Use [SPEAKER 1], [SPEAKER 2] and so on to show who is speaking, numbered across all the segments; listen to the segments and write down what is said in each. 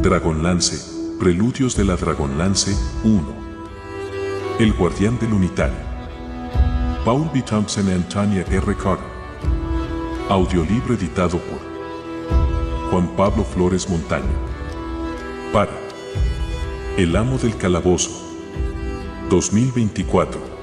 [SPEAKER 1] Dragonlance, Preludios de la Dragonlance 1. El Guardián del Unitario. Paul B. Thompson y Tanya R. Carter. Audiolibro editado por Juan Pablo Flores Montaño. Para El Amo del Calabozo 2024.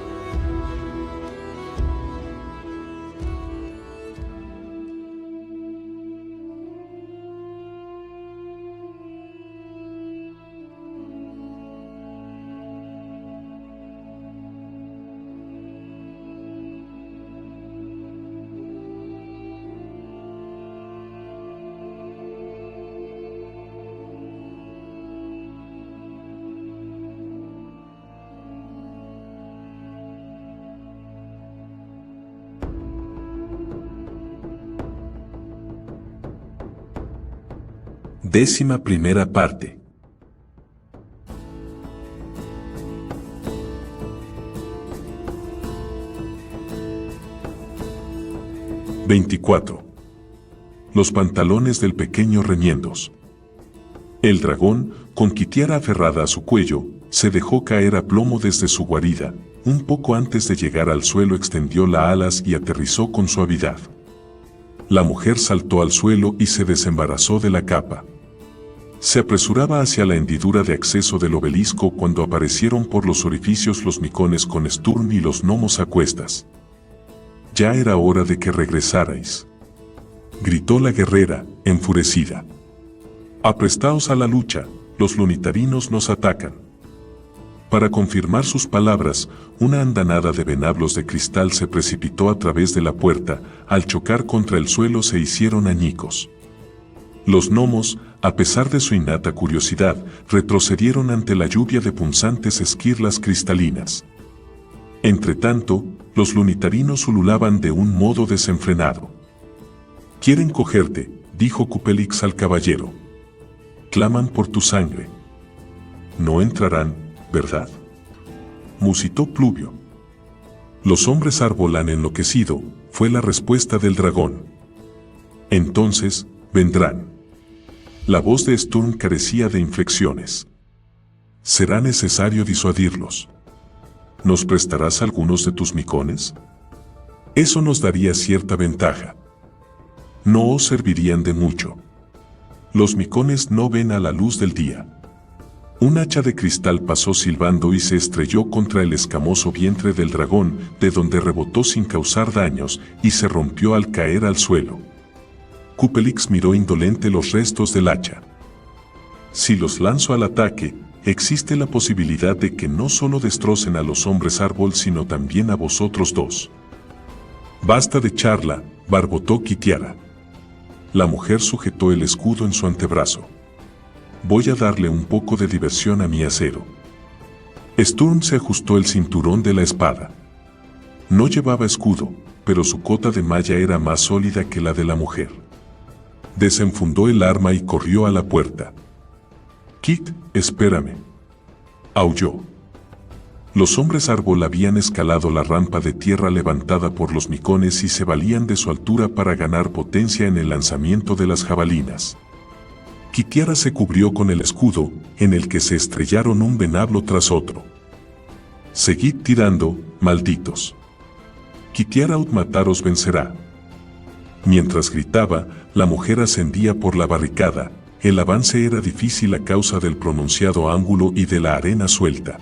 [SPEAKER 1] Décima primera parte. (24) Los pantalones del pequeño Remiendos. El dragón, con Kitiara aferrada a su cuello, se dejó caer a plomo desde su guarida. Un poco antes de llegar al suelo extendió las alas y aterrizó con suavidad. La mujer saltó al suelo y se desembarazó de la capa. Se apresuraba hacia la hendidura de acceso del obelisco cuando aparecieron por los orificios los micones con Sturm y los gnomos a cuestas. «Ya era hora de que regresarais», gritó la guerrera, enfurecida. «Aprestaos a la lucha, los lunitarinos nos atacan». Para confirmar sus palabras, una andanada de venablos de cristal se precipitó a través de la puerta. Al chocar contra el suelo se hicieron añicos. Los gnomos, a pesar de su innata curiosidad, retrocedieron ante la lluvia de punzantes esquirlas cristalinas. Entretanto, los lunitarinos ululaban de un modo desenfrenado. «Quieren cogerte», dijo Cupelix al caballero. «Claman por tu sangre». «No entrarán, ¿verdad?», musitó Pluvio. «Los hombres árbol han enloquecido», fue la respuesta del dragón. «Entonces, vendrán». La voz de Sturm carecía de inflexiones. «Será necesario disuadirlos». «¿Nos prestarás algunos de tus micones? Eso nos daría cierta ventaja». «No os servirían de mucho. Los micones no ven a la luz del día». Un hacha de cristal pasó silbando y se estrelló contra el escamoso vientre del dragón, de donde rebotó sin causar daños y se rompió al caer al suelo. Cupelix miró indolente los restos del hacha. «Si los lanzo al ataque, existe la posibilidad de que no solo destrocen a los hombres árbol sino también a vosotros dos». «Basta de charla», barbotó Kitiara. La mujer sujetó el escudo en su antebrazo. «Voy a darle un poco de diversión a mi acero». Sturm se ajustó el cinturón de la espada. No llevaba escudo, pero su cota de malla era más sólida que la de la mujer. Desenfundó el arma y corrió a la puerta. «Kit, espérame», aulló. Los hombres árbol habían escalado la rampa de tierra levantada por los micones y se valían de su altura para ganar potencia en el lanzamiento de las jabalinas. Kitiara se cubrió con el escudo, en el que se estrellaron un venablo tras otro. «Seguid tirando, malditos. Kitiara Utmatar os vencerá». Mientras gritaba, la mujer ascendía por la barricada. El avance era difícil a causa del pronunciado ángulo y de la arena suelta.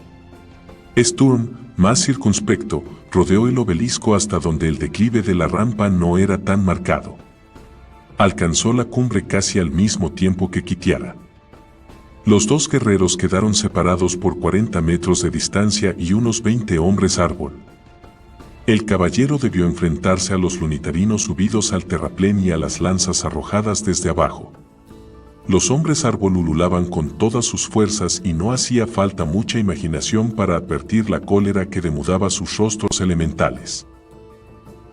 [SPEAKER 1] Sturm, más circunspecto, rodeó el obelisco hasta donde el declive de la rampa no era tan marcado. Alcanzó la cumbre casi al mismo tiempo que Kitiara. Los dos guerreros quedaron separados por 40 metros de distancia y unos 20 hombres árbol. El caballero debió enfrentarse a los lunitarinos subidos al terraplén y a las lanzas arrojadas desde abajo. Los hombres árbol ululaban con todas sus fuerzas y no hacía falta mucha imaginación para advertir la cólera que demudaba sus rostros elementales.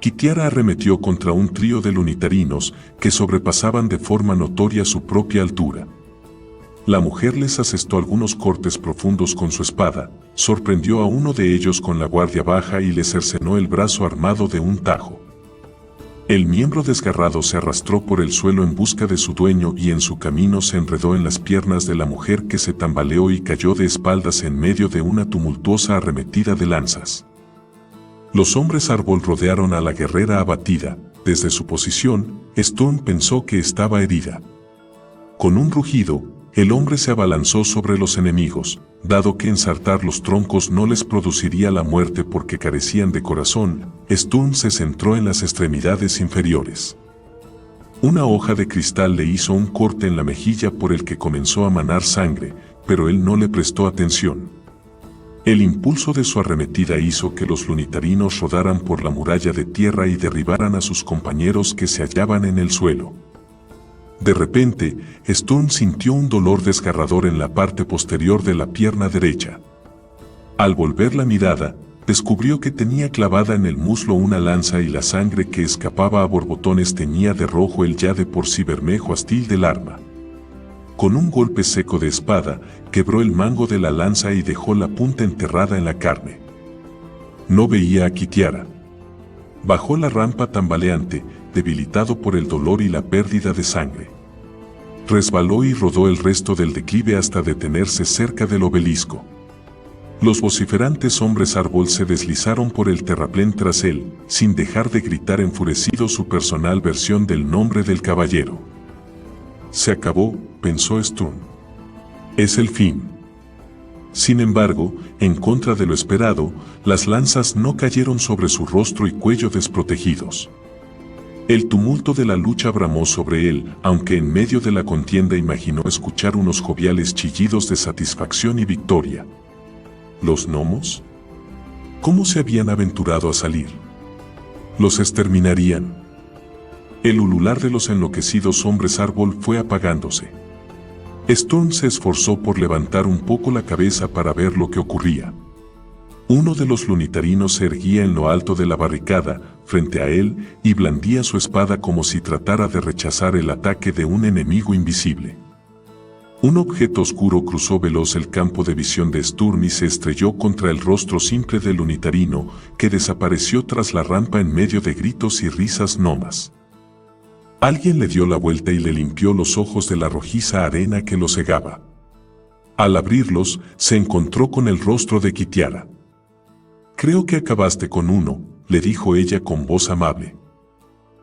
[SPEAKER 1] Kitiara arremetió contra un trío de lunitarinos que sobrepasaban de forma notoria su propia altura. La mujer les asestó algunos cortes profundos con su espada, sorprendió a uno de ellos con la guardia baja y le cercenó el brazo armado de un tajo. El miembro desgarrado se arrastró por el suelo en busca de su dueño y en su camino se enredó en las piernas de la mujer que se tambaleó y cayó de espaldas en medio de una tumultuosa arremetida de lanzas. Los hombres árbol rodearon a la guerrera abatida. Desde su posición, Sturm pensó que estaba herida. Con un rugido, el hombre se abalanzó sobre los enemigos, dado que ensartar los troncos no les produciría la muerte porque carecían de corazón. Sturm se centró en las extremidades inferiores. Una hoja de cristal le hizo un corte en la mejilla por el que comenzó a manar sangre, pero él no le prestó atención. El impulso de su arremetida hizo que los lunitarinos rodaran por la muralla de tierra y derribaran a sus compañeros que se hallaban en el suelo. De repente, Sturm sintió un dolor desgarrador en la parte posterior de la pierna derecha. Al volver la mirada, descubrió que tenía clavada en el muslo una lanza y la sangre que escapaba a borbotones teñía de rojo el ya de por sí bermejo astil del arma. Con un golpe seco de espada, quebró el mango de la lanza y dejó la punta enterrada en la carne. No veía a Kitiara. Bajó la rampa tambaleante, debilitado por el dolor y la pérdida de sangre. Resbaló y rodó el resto del declive hasta detenerse cerca del obelisco. Los vociferantes hombres árbol se deslizaron por el terraplén tras él, sin dejar de gritar enfurecido su personal versión del nombre del caballero. Se acabó, pensó Sturm. Es el fin. Sin embargo, en contra de lo esperado, las lanzas no cayeron sobre su rostro y cuello desprotegidos. El tumulto de la lucha bramó sobre él, aunque en medio de la contienda imaginó escuchar unos joviales chillidos de satisfacción y victoria. ¿Los gnomos? ¿Cómo se habían aventurado a salir? ¿Los exterminarían? El ulular de los enloquecidos hombres árbol fue apagándose. Sturm se esforzó por levantar un poco la cabeza para ver lo que ocurría. Uno de los lunitarinos se erguía en lo alto de la barricada, frente a él, y blandía su espada como si tratara de rechazar el ataque de un enemigo invisible. Un objeto oscuro cruzó veloz el campo de visión de Sturm y se estrelló contra el rostro simple del lunitarino, que desapareció tras la rampa en medio de gritos y risas gnomas. Alguien le dio la vuelta y le limpió los ojos de la rojiza arena que lo cegaba. Al abrirlos, se encontró con el rostro de Kitiara. «Creo que acabaste con uno», le dijo ella con voz amable.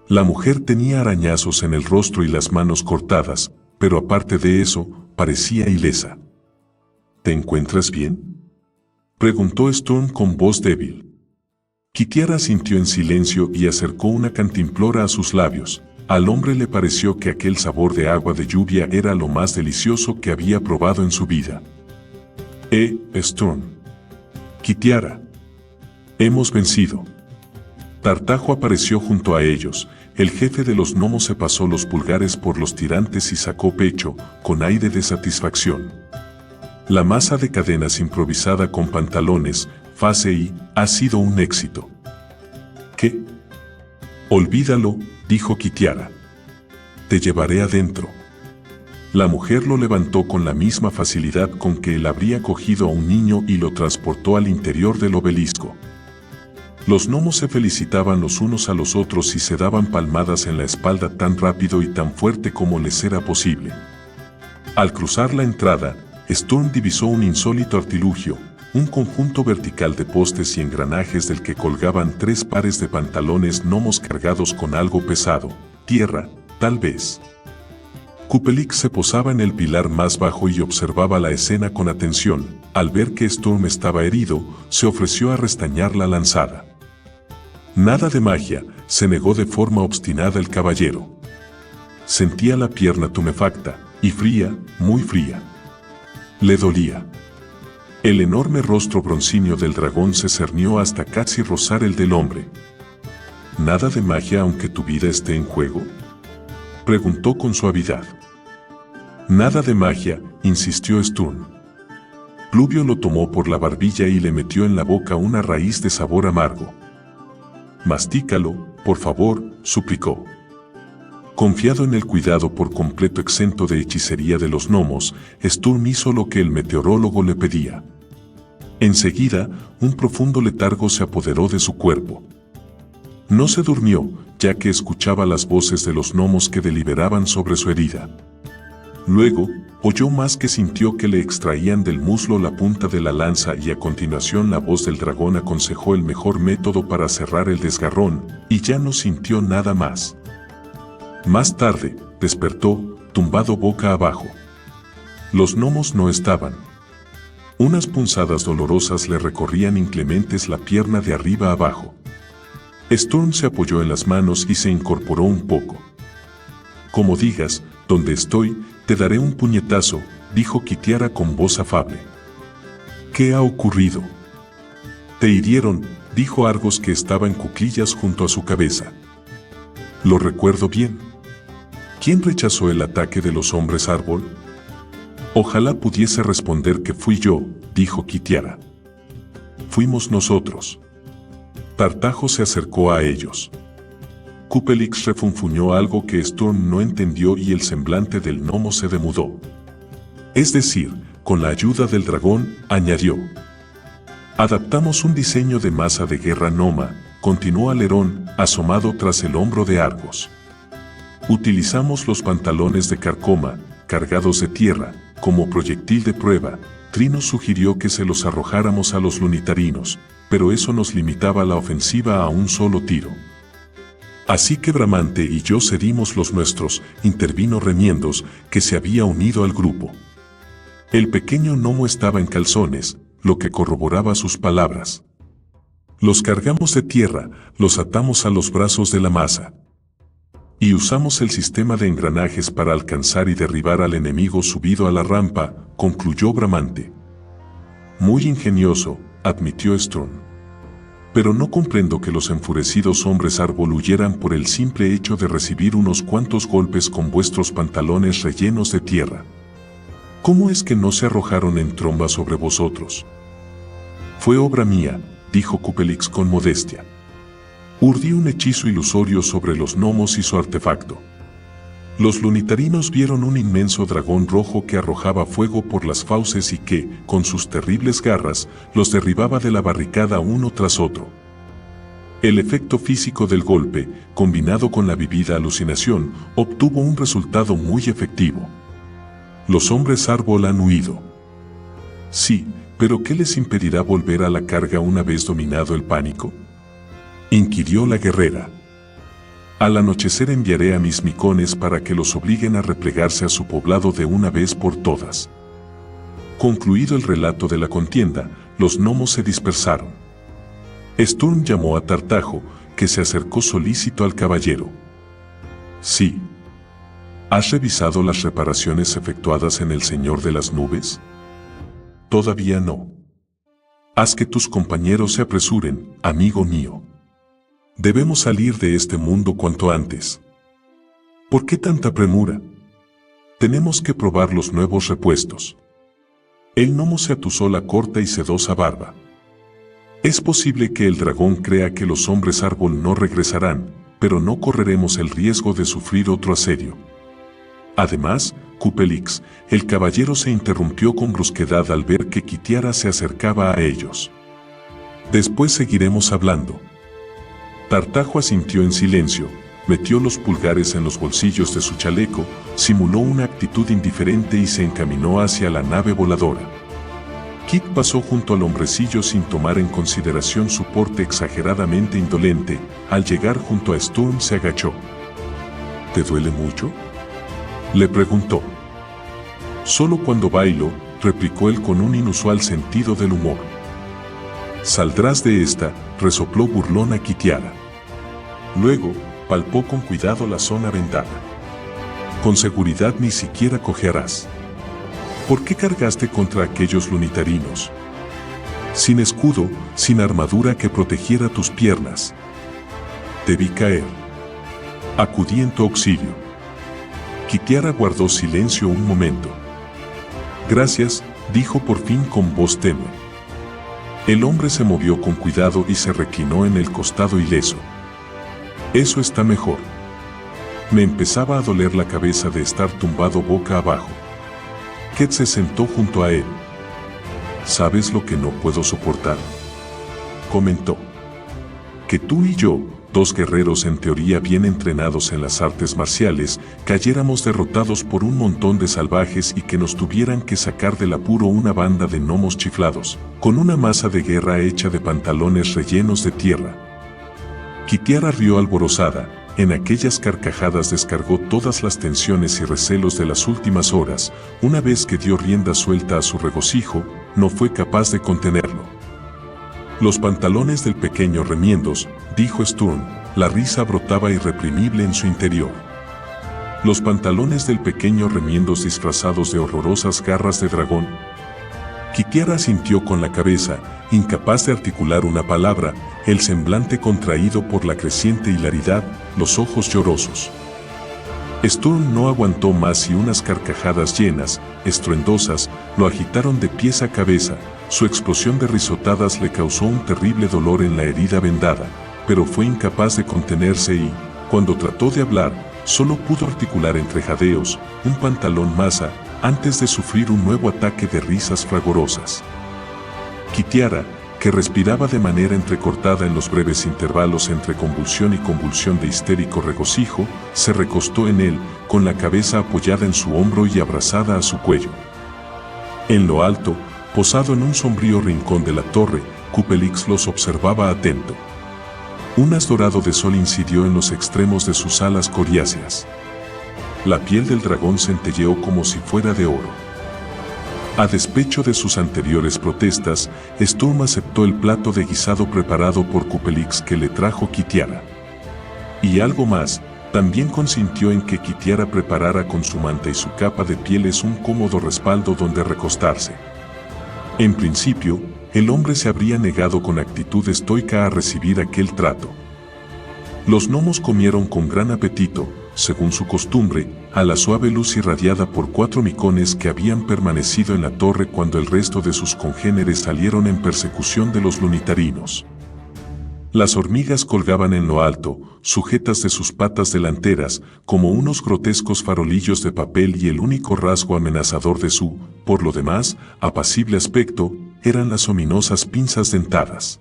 [SPEAKER 1] La mujer tenía arañazos en el rostro y las manos cortadas, pero aparte de eso, parecía ilesa. «¿Te encuentras bien?», preguntó Sturm con voz débil. Kitiara sintió en silencio y acercó una cantimplora a sus labios. Al hombre le pareció que aquel sabor de agua de lluvia era lo más delicioso que había probado en su vida. Sturm. Kitiara. Hemos vencido. Tartajo apareció junto a ellos. El jefe de los gnomos se pasó los pulgares por los tirantes y sacó pecho, con aire de satisfacción. La masa de cadenas improvisada con pantalones, fase I, ha sido un éxito. ¿Qué? Olvídalo, dijo Kitiara. Te llevaré adentro. La mujer lo levantó con la misma facilidad con que él habría cogido a un niño y lo transportó al interior del obelisco. Los gnomos se felicitaban los unos a los otros y se daban palmadas en la espalda tan rápido y tan fuerte como les era posible. Al cruzar la entrada, Sturm divisó un insólito artilugio, un conjunto vertical de postes y engranajes del que colgaban 3 pares de pantalones gnomos cargados con algo pesado, tierra, tal vez. Kupelik se posaba en el pilar más bajo y observaba la escena con atención. Al ver que Sturm estaba herido, se ofreció a restañar la lanzada. Nada de magia, se negó de forma obstinada el caballero. Sentía la pierna tumefacta, y fría, muy fría. Le dolía. El enorme rostro broncíneo del dragón se cernió hasta casi rozar el del hombre. ¿Nada de magia aunque tu vida esté en juego?, preguntó con suavidad. Nada de magia, insistió Sturm. Pluvio lo tomó por la barbilla y le metió en la boca una raíz de sabor amargo. Mastícalo, por favor, suplicó. Confiado en el cuidado por completo exento de hechicería de los gnomos, Sturm hizo lo que el meteorólogo le pedía. Enseguida, un profundo letargo se apoderó de su cuerpo. No se durmió, ya que escuchaba las voces de los gnomos que deliberaban sobre su herida. Luego, oyó más que sintió que le extraían del muslo la punta de la lanza y a continuación la voz del dragón aconsejó el mejor método para cerrar el desgarrón, y ya no sintió nada más. Más tarde, despertó, tumbado boca abajo. Los gnomos no estaban. Unas punzadas dolorosas le recorrían inclementes la pierna de arriba abajo. Sturm se apoyó en las manos y se incorporó un poco. Como digas, donde estoy, te daré un puñetazo, dijo Kitiara con voz afable. ¿Qué ha ocurrido? Te hirieron, dijo Argos que estaba en cuclillas junto a su cabeza. Lo recuerdo bien. ¿Quién rechazó el ataque de los hombres árbol? Ojalá pudiese responder que fui yo, dijo Kitiara. Fuimos nosotros. Tartajo se acercó a ellos. Cupelix refunfuñó algo que Sturm no entendió y el semblante del gnomo se demudó. Es decir, con la ayuda del dragón, añadió. Adaptamos un diseño de masa de guerra gnoma, continuó Alerón, asomado tras el hombro de Argos. Utilizamos los pantalones de carcoma, cargados de tierra, como proyectil de prueba. Trino sugirió que se los arrojáramos a los lunitarinos, pero eso nos limitaba la ofensiva a un solo tiro. Así que Bramante y yo cedimos los nuestros, intervino Remiendos, que se había unido al grupo. El pequeño gnomo estaba en calzones, lo que corroboraba sus palabras. Los cargamos de tierra, los atamos a los brazos de la masa. Y usamos el sistema de engranajes para alcanzar y derribar al enemigo subido a la rampa, concluyó Bramante. Muy ingenioso, admitió Sturm. Pero no comprendo que los enfurecidos hombres árbol huyeran por el simple hecho de recibir unos cuantos golpes con vuestros pantalones rellenos de tierra. ¿Cómo es que no se arrojaron en tromba sobre vosotros? Fue obra mía, dijo Cupelix con modestia. Urdí un hechizo ilusorio sobre los gnomos y su artefacto. Los lunitarinos vieron un inmenso dragón rojo que arrojaba fuego por las fauces y que, con sus terribles garras, los derribaba de la barricada uno tras otro. El efecto físico del golpe, combinado con la vivida alucinación, obtuvo un resultado muy efectivo. Los hombres árbol han huido. Sí, pero ¿qué les impedirá volver a la carga una vez dominado el pánico? Inquirió la guerrera. Al anochecer enviaré a mis micones para que los obliguen a replegarse a su poblado de una vez por todas. Concluido el relato de la contienda, los gnomos se dispersaron. Sturm llamó a Tartajo, que se acercó solícito al caballero. Sí. ¿Has revisado las reparaciones efectuadas en el Señor de las Nubes? Todavía no. Haz que tus compañeros se apresuren, amigo mío. Debemos salir de este mundo cuanto antes. ¿Por qué tanta premura? Tenemos que probar los nuevos repuestos. El gnomo se atusó la corta y sedosa barba. Es posible que el dragón crea que los hombres árbol no regresarán, pero no correremos el riesgo de sufrir otro asedio. Además, Cupelix, el caballero se interrumpió con brusquedad al ver que Kitiara se acercaba a ellos. Después seguiremos hablando. Tartajo asintió en silencio, metió los pulgares en los bolsillos de su chaleco, simuló una actitud indiferente y se encaminó hacia la nave voladora. Kit pasó junto al hombrecillo sin tomar en consideración su porte exageradamente indolente. Al llegar junto a Sturm se agachó. ¿Te duele mucho?, le preguntó. Solo cuando bailo, replicó él con un inusual sentido del humor. Saldrás de esta, resopló burlona Kitiara. Luego, palpó con cuidado la zona vendada. Con seguridad ni siquiera cojearás. ¿Por qué cargaste contra aquellos lunitarinos? Sin escudo, sin armadura que protegiera tus piernas. Te vi caer. Acudí en tu auxilio. Kitiara guardó silencio un momento. Gracias, dijo por fin con voz tenue. El hombre se movió con cuidado y se reclinó en el costado ileso. Eso está mejor. Me empezaba a doler la cabeza de estar tumbado boca abajo. Ket se sentó junto a él. ¿Sabes lo que no puedo soportar?, comentó. Que tú y yo, dos guerreros en teoría bien entrenados en las artes marciales, cayéramos derrotados por un montón de salvajes y que nos tuvieran que sacar del apuro una banda de gnomos chiflados, con una masa de guerra hecha de pantalones rellenos de tierra. Kitiara rió alborozada, en aquellas carcajadas descargó todas las tensiones y recelos de las últimas horas. Una vez que dio rienda suelta a su regocijo, no fue capaz de contenerlo. Los pantalones del pequeño remiendos, dijo Sturm, la risa brotaba irreprimible en su interior. Los pantalones del pequeño remiendos disfrazados de horrorosas garras de dragón. Kitiara asintió con la cabeza, incapaz de articular una palabra, el semblante contraído por la creciente hilaridad, los ojos llorosos. Sturm no aguantó más y unas carcajadas llenas, estruendosas, lo agitaron de pies a cabeza. Su explosión de risotadas le causó un terrible dolor en la herida vendada, pero fue incapaz de contenerse y, cuando trató de hablar, solo pudo articular entre jadeos, un pantalón masa, antes de sufrir un nuevo ataque de risas fragorosas. Kitiara, que respiraba de manera entrecortada en los breves intervalos entre convulsión y convulsión de histérico regocijo, se recostó en él, con la cabeza apoyada en su hombro y abrazada a su cuello. En lo alto, posado en un sombrío rincón de la torre, Cupelix los observaba atento. Un haz dorado de sol incidió en los extremos de sus alas coriáceas. La piel del dragón centelleó como si fuera de oro. A despecho de sus anteriores protestas, Sturm aceptó el plato de guisado preparado por Cupelix que le trajo Kitiara. Y algo más, también consintió en que Kitiara preparara con su manta y su capa de pieles un cómodo respaldo donde recostarse. En principio, el hombre se habría negado con actitud estoica a recibir aquel trato. Los gnomos comieron con gran apetito, según su costumbre, a la suave luz irradiada por 4 micones que habían permanecido en la torre cuando el resto de sus congéneres salieron en persecución de los lunitarinos. Las hormigas colgaban en lo alto, sujetas de sus patas delanteras, como unos grotescos farolillos de papel y el único rasgo amenazador de su, por lo demás, apacible aspecto, eran las ominosas pinzas dentadas.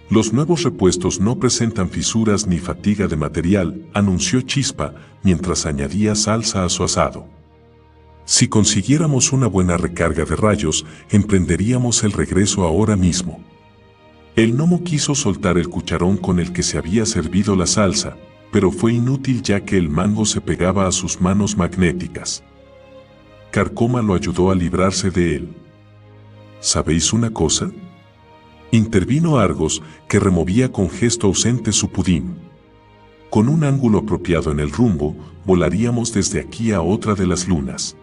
[SPEAKER 1] Los nuevos repuestos no presentan fisuras ni fatiga de material, anunció Chispa, mientras añadía salsa a su asado. Si consiguiéramos una buena recarga de rayos, emprenderíamos el regreso ahora mismo. El gnomo quiso soltar el cucharón con el que se había servido la salsa, pero fue inútil ya que el mango se pegaba a sus manos magnéticas. Carcoma lo ayudó a librarse de él. ¿Sabéis una cosa?, intervino Argos, que removía con gesto ausente su pudín. Con un ángulo apropiado en el rumbo, volaríamos desde aquí a otra de las lunas.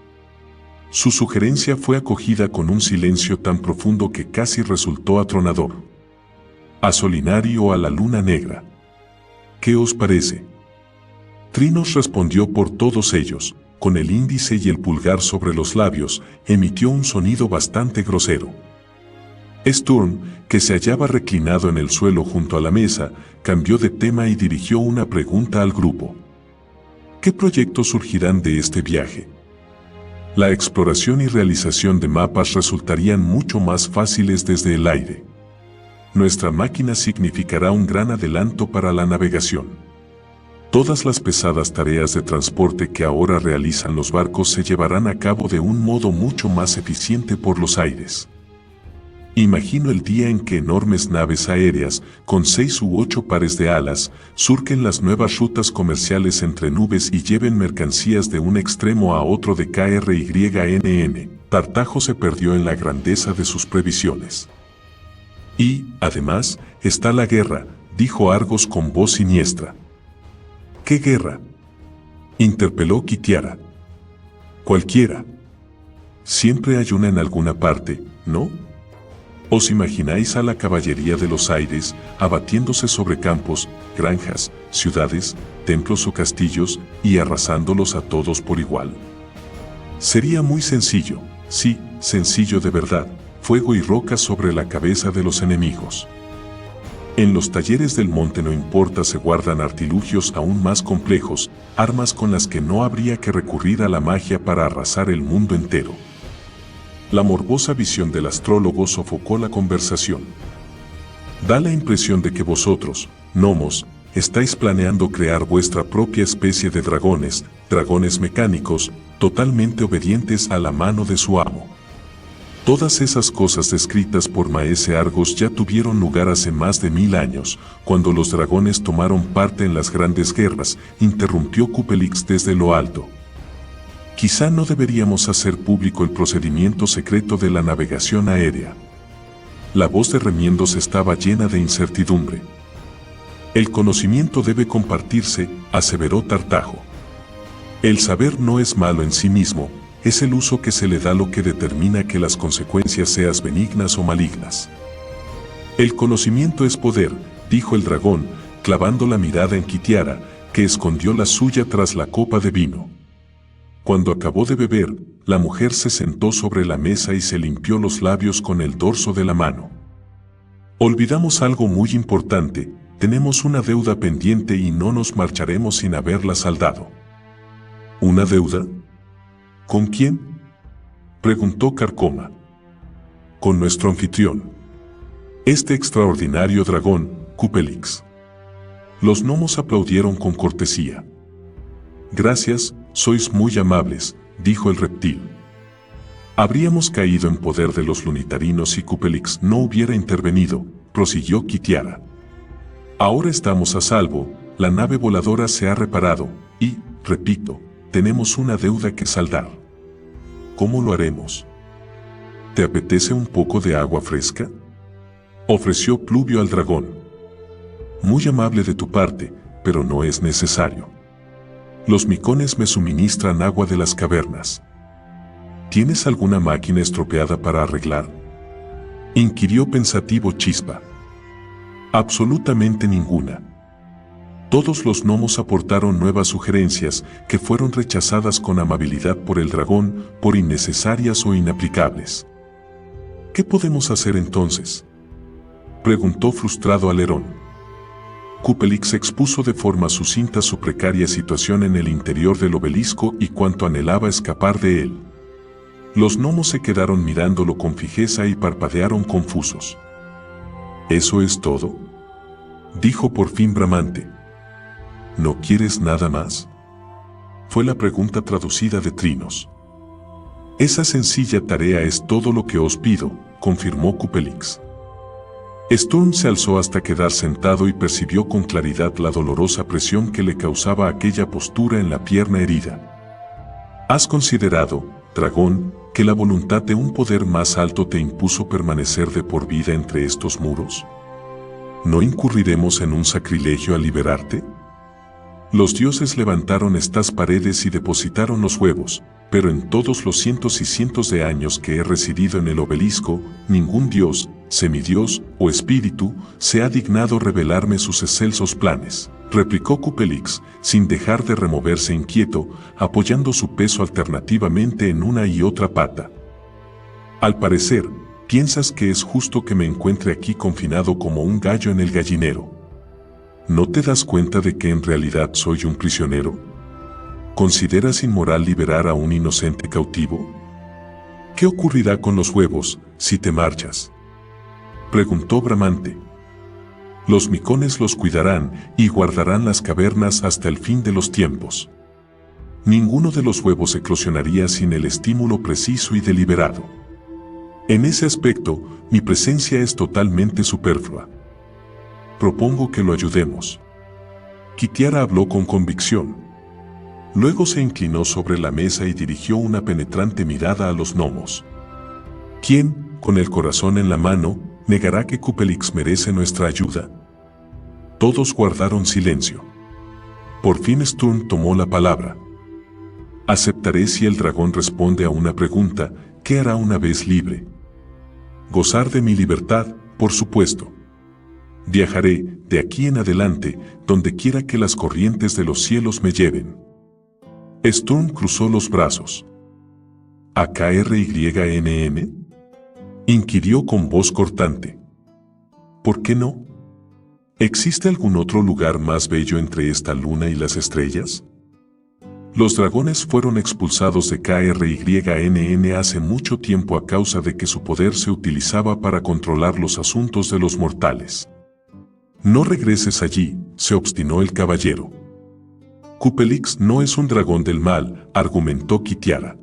[SPEAKER 1] Su sugerencia fue acogida con un silencio tan profundo que casi resultó atronador. A Solinari o a la luna negra. ¿Qué os parece? Trinos respondió por todos ellos, con el índice y el pulgar sobre los labios, emitió un sonido bastante grosero. Sturm, que se hallaba reclinado en el suelo junto a la mesa, cambió de tema y dirigió una pregunta al grupo. ¿Qué proyectos surgirán de este viaje? La exploración y realización de mapas resultarían mucho más fáciles desde el aire. Nuestra máquina significará un gran adelanto para la navegación. Todas las pesadas tareas de transporte que ahora realizan los barcos se llevarán a cabo de un modo mucho más eficiente por los aires. Imagino el día en que enormes naves aéreas, con 6 u 8 pares de alas, surquen las nuevas rutas comerciales entre nubes y lleven mercancías de un extremo a otro de KRYNN. Tartajo se perdió en la grandeza de sus previsiones. Y, además, está la guerra, dijo Argos con voz siniestra. ¿Qué guerra?, interpeló Kitiara. Cualquiera. Siempre hay una en alguna parte, ¿no? ¿Os imagináis a la caballería de los aires abatiéndose sobre campos, granjas, ciudades, templos o castillos y arrasándolos a todos por igual? Sería muy sencillo, sí, sencillo de verdad, fuego y rocas sobre la cabeza de los enemigos. En los talleres del monte no importa se guardan artilugios aún más complejos, armas con las que no habría que recurrir a la magia para arrasar el mundo entero. La morbosa visión del astrólogo sofocó la conversación. Da la impresión de que vosotros, gnomos, estáis planeando crear vuestra propia especie de dragones, dragones mecánicos, totalmente obedientes a la mano de su amo. Todas esas cosas descritas por Maese Argos ya tuvieron lugar hace más de 1000 años, cuando los dragones tomaron parte en las grandes guerras, interrumpió Cupelix desde lo alto. Quizá no deberíamos hacer público el procedimiento secreto de la navegación aérea. La voz de Remiendos estaba llena de incertidumbre. El conocimiento debe compartirse, aseveró Tartajo. El saber no es malo en sí mismo, es el uso que se le da lo que determina que las consecuencias sean benignas o malignas. El conocimiento es poder, dijo el dragón, clavando la mirada en Kitiara, que escondió la suya tras la copa de vino. Cuando acabó de beber, la mujer se sentó sobre la mesa y se limpió los labios con el dorso de la mano. Olvidamos algo muy importante, tenemos una deuda pendiente y no nos marcharemos sin haberla saldado. ¿Una deuda? ¿Con quién?, preguntó Carcoma. Con nuestro anfitrión. Este extraordinario dragón, Cupelix. Los gnomos aplaudieron con cortesía. Gracias, sois muy amables, dijo el reptil. Habríamos caído en poder de los lunitarinos si Cupelix no hubiera intervenido, prosiguió Kitiara. Ahora estamos a salvo, la nave voladora se ha reparado, y, repito, tenemos una deuda que saldar. ¿Cómo lo haremos? ¿Te apetece un poco de agua fresca?, ofreció Pluvio al dragón. Muy amable de tu parte, pero no es necesario. Los micones me suministran agua de las cavernas. ¿Tienes alguna máquina estropeada para arreglar?, inquirió pensativo Chispa. Absolutamente ninguna. Todos los gnomos aportaron nuevas sugerencias que fueron rechazadas con amabilidad por el dragón, por innecesarias o inaplicables. ¿Qué podemos hacer entonces?, preguntó frustrado Alerón. Cupelix expuso de forma sucinta su precaria situación en el interior del obelisco y cuánto anhelaba escapar de él. Los gnomos se quedaron mirándolo con fijeza y parpadearon confusos. ¿Eso es todo?, dijo por fin Bramante. ¿No quieres nada más?, fue la pregunta traducida de Trinos. Esa sencilla tarea es todo lo que os pido, confirmó Cupelix. Sturm se alzó hasta quedar sentado y percibió con claridad la dolorosa presión que le causaba aquella postura en la pierna herida. ¿Has considerado, dragón, que la voluntad de un poder más alto te impuso permanecer de por vida entre estos muros? ¿No incurriremos en un sacrilegio al liberarte? Los dioses levantaron estas paredes y depositaron los huevos, pero en todos los cientos y cientos de años que he residido en el obelisco, ningún dios, semidios o espíritu se ha dignado revelarme sus excelsos planes, replicó Cupelix, sin dejar de removerse inquieto, apoyando su peso alternativamente en una y otra pata. Al parecer, piensas que es justo que me encuentre aquí confinado como un gallo en el gallinero. ¿No te das cuenta de que en realidad soy un prisionero? ¿Consideras inmoral liberar a un inocente cautivo? ¿Qué ocurrirá con los huevos, si te marchas?, preguntó Bramante. Los micones los cuidarán y guardarán las cavernas hasta el fin de los tiempos. Ninguno de los huevos eclosionaría sin el estímulo preciso y deliberado. En ese aspecto, mi presencia es totalmente superflua. Propongo que lo ayudemos. Kitiara habló con convicción. Luego se inclinó sobre la mesa y dirigió una penetrante mirada a los gnomos. ¿Quién, con el corazón en la mano, negará que Cupelix merece nuestra ayuda? Todos guardaron silencio. Por fin Sturm tomó la palabra. Aceptaré si el dragón responde a una pregunta, ¿qué hará una vez libre? Gozar de mi libertad, por supuesto. Viajaré, de aquí en adelante, donde quiera que las corrientes de los cielos me lleven. Sturm cruzó los brazos. ¿AKRYNM? Inquirió con voz cortante. ¿Por qué no? ¿Existe algún otro lugar más bello entre esta luna y las estrellas? Los dragones fueron expulsados de KRYNN hace mucho tiempo a causa de que su poder se utilizaba para controlar los asuntos de los mortales. No regreses allí, se obstinó el caballero. Cupelix no es un dragón del mal, argumentó Kitiara.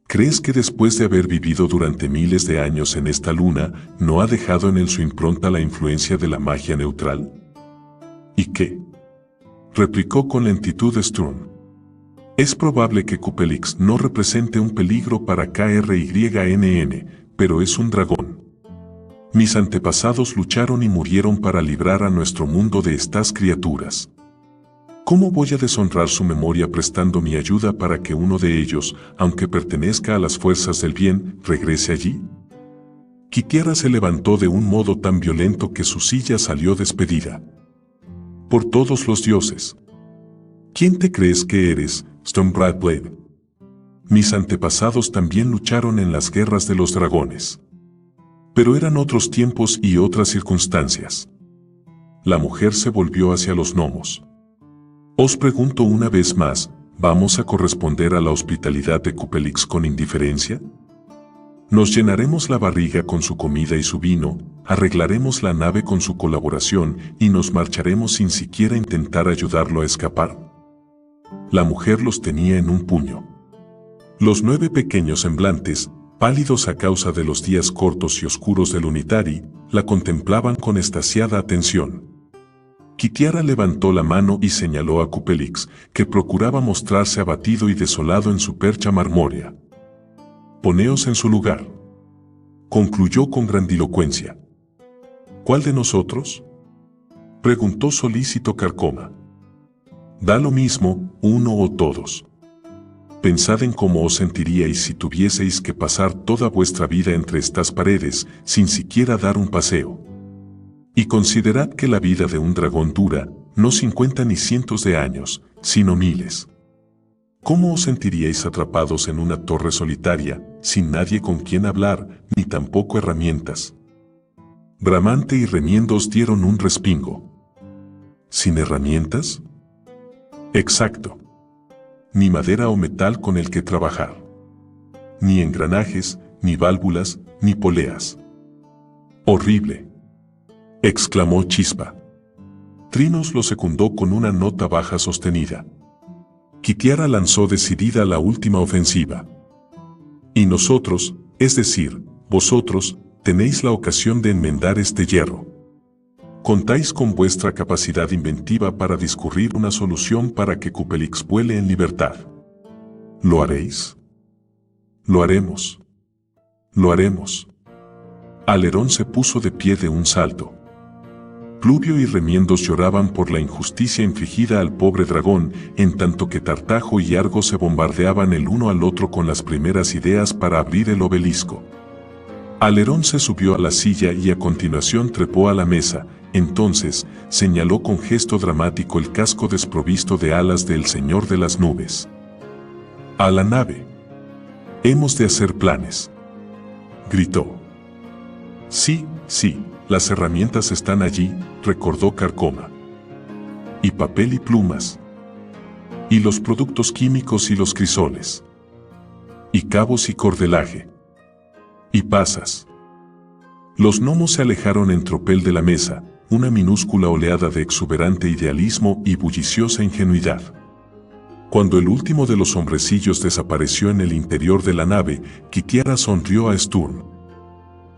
[SPEAKER 1] ¿Crees que después de haber vivido durante miles de años en esta luna, no ha dejado en él su impronta la influencia de la magia neutral? ¿Y qué? Replicó con lentitud Sturm. Es probable que Cupelix no represente un peligro para KRYNN, pero es un dragón. Mis antepasados lucharon y murieron para librar a nuestro mundo de estas criaturas. ¿Cómo voy a deshonrar su memoria prestando mi ayuda para que uno de ellos, aunque pertenezca a las fuerzas del bien, regrese allí? Kitiara se levantó de un modo tan violento que su silla salió despedida. Por todos los dioses. ¿Quién te crees que eres, Stormbradblade? Mis antepasados también lucharon en las guerras de los dragones. Pero eran otros tiempos y otras circunstancias. La mujer se volvió hacia los gnomos. Os pregunto una vez más, ¿vamos a corresponder a la hospitalidad de Cupelix con indiferencia? Nos llenaremos la barriga con su comida y su vino, arreglaremos la nave con su colaboración y nos marcharemos sin siquiera intentar ayudarlo a escapar. La mujer los tenía en un puño. Los 9 pequeños semblantes, pálidos a causa de los días cortos y oscuros del Unitari, la contemplaban con extasiada atención. Kitiara levantó la mano y señaló a Cupelix, que procuraba mostrarse abatido y desolado en su percha marmórea. Poneos en su lugar. Concluyó con grandilocuencia. ¿Cuál de nosotros? Preguntó solícito Carcoma. Da lo mismo, uno o todos. Pensad en cómo os sentiríais si tuvieseis que pasar toda vuestra vida entre estas paredes, sin siquiera dar un paseo. Y considerad que la vida de un dragón dura, no 50 ni cientos de años, sino miles. ¿Cómo os sentiríais atrapados en una torre solitaria, sin nadie con quien hablar, ni tampoco herramientas? Bramante y Remiendos dieron un respingo. ¿Sin herramientas? Exacto. Ni madera o metal con el que trabajar. Ni engranajes, ni válvulas, ni poleas. Horrible. Exclamó Chispa. Trinos lo secundó con una nota baja sostenida. Kitiara lanzó decidida la última ofensiva. Y nosotros, es decir, vosotros, tenéis la ocasión de enmendar este hierro. Contáis con vuestra capacidad inventiva para discurrir una solución para que Cupelix vuele en libertad. ¿Lo haréis? Lo haremos. Lo haremos. Alerón se puso de pie de un salto. Pluvio y Remiendos lloraban por la injusticia infligida al pobre dragón, en tanto que Tartajo y Argo se bombardeaban el uno al otro con las primeras ideas para abrir el obelisco. Alerón se subió a la silla y a continuación trepó a la mesa, entonces señaló con gesto dramático el casco desprovisto de alas del Señor de las Nubes. A la nave. Hemos de hacer planes. Gritó. Sí, sí. Las herramientas están allí, recordó Carcoma. Y papel y plumas. Y los productos químicos y los crisoles. Y cabos y cordelaje. Y pasas. Los gnomos se alejaron en tropel de la mesa, una minúscula oleada de exuberante idealismo y bulliciosa ingenuidad. Cuando el último de los hombrecillos desapareció en el interior de la nave, Kitiara sonrió a Sturm.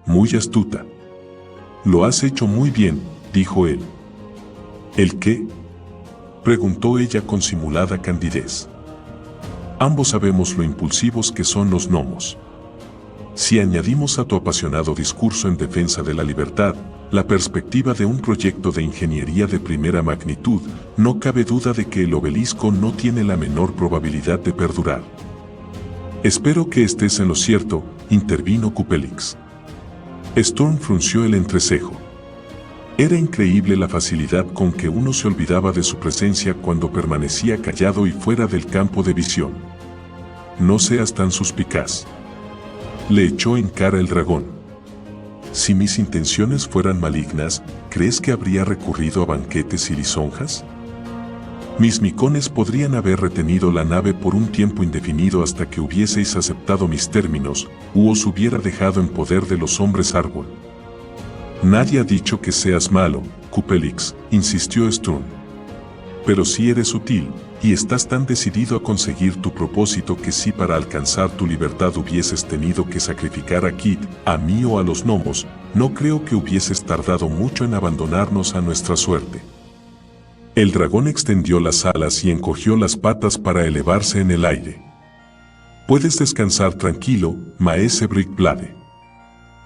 [SPEAKER 1] Muy astuta. Lo has hecho muy bien, dijo él. ¿El qué? Preguntó ella con simulada candidez. Ambos sabemos lo impulsivos que son los gnomos. Si añadimos a tu apasionado discurso en defensa de la libertad, la perspectiva de un proyecto de ingeniería de primera magnitud, no cabe duda de que el obelisco no tiene la menor probabilidad de perdurar. Espero que estés en lo cierto, intervino Cupelix. Storm frunció el entrecejo. Era increíble la facilidad con que uno se olvidaba de su presencia cuando permanecía callado y fuera del campo de visión. No seas tan suspicaz. Le echó en cara el dragón. Si mis intenciones fueran malignas, ¿crees que habría recurrido a banquetes y lisonjas? Mis micones podrían haber retenido la nave por un tiempo indefinido hasta que hubieseis aceptado mis términos, u os hubiera dejado en poder de los hombres árbol. Nadie ha dicho que seas malo, Cupelix, insistió Sturm. Pero si eres útil, y estás tan decidido a conseguir tu propósito que si para alcanzar tu libertad hubieses tenido que sacrificar a Kit, a mí o a los gnomos, no creo que hubieses tardado mucho en abandonarnos a nuestra suerte. El dragón extendió las alas y encogió las patas para elevarse en el aire. Puedes descansar tranquilo, Maese Brickblade.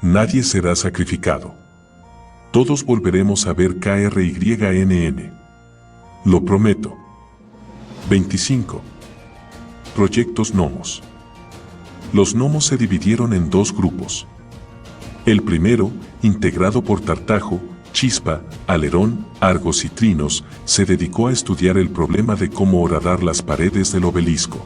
[SPEAKER 1] Nadie será sacrificado. Todos volveremos a ver KRYNN. Lo prometo. 25. Proyectos gnomos. Los gnomos se dividieron en dos grupos. El primero, integrado por Tartajo, Chispa, Alerón, Argos y Trinos, se dedicó a estudiar el problema de cómo horadar las paredes del obelisco.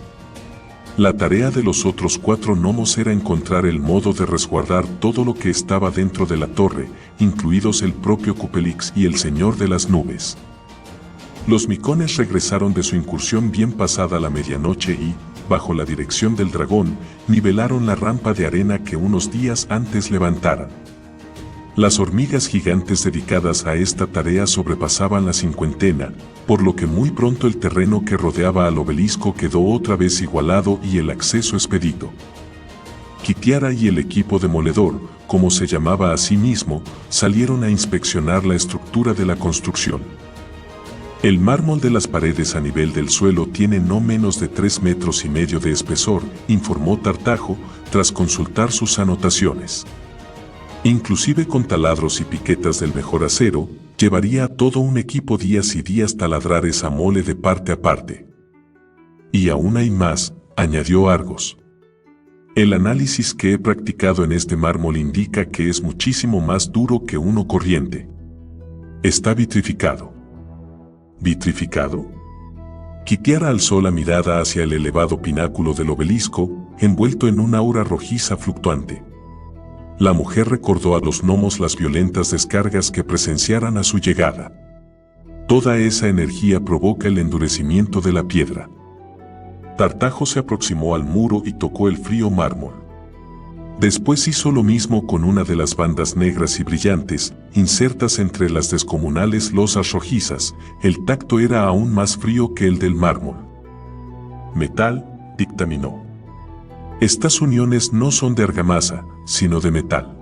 [SPEAKER 1] La tarea de los otros 4 gnomos era encontrar el modo de resguardar todo lo que estaba dentro de la torre, incluidos el propio Cupelix y el Señor de las Nubes. Los micones regresaron de su incursión bien pasada la medianoche y, bajo la dirección del dragón, nivelaron la rampa de arena que unos días antes levantaran. Las hormigas gigantes dedicadas a esta tarea sobrepasaban la 50, por lo que muy pronto el terreno que rodeaba al obelisco quedó otra vez igualado y el acceso expedito. Kitiara y el equipo demoledor, como se llamaba a sí mismo, salieron a inspeccionar la estructura de la construcción. El mármol de las paredes a nivel del suelo tiene no menos de 3,5 metros de espesor, informó Tartajo, tras consultar sus anotaciones. Inclusive con taladros y piquetas del mejor acero, llevaría a todo un equipo días y días taladrar esa mole de parte a parte. Y aún hay más, añadió Argos. El análisis que he practicado en este mármol indica que es muchísimo más duro que uno corriente. Está vitrificado. ¿Vitrificado? Kitiara alzó la mirada hacia el elevado pináculo del obelisco, envuelto en una aura rojiza fluctuante. La mujer recordó a los gnomos las violentas descargas que presenciaran a su llegada. Toda esa energía provoca el endurecimiento de la piedra. Tartajo se aproximó al muro y tocó el frío mármol. Después hizo lo mismo con una de las bandas negras y brillantes, insertas entre las descomunales losas rojizas. El tacto era aún más frío que el del mármol. Metal, dictaminó. Estas uniones no son de argamasa, sino de metal.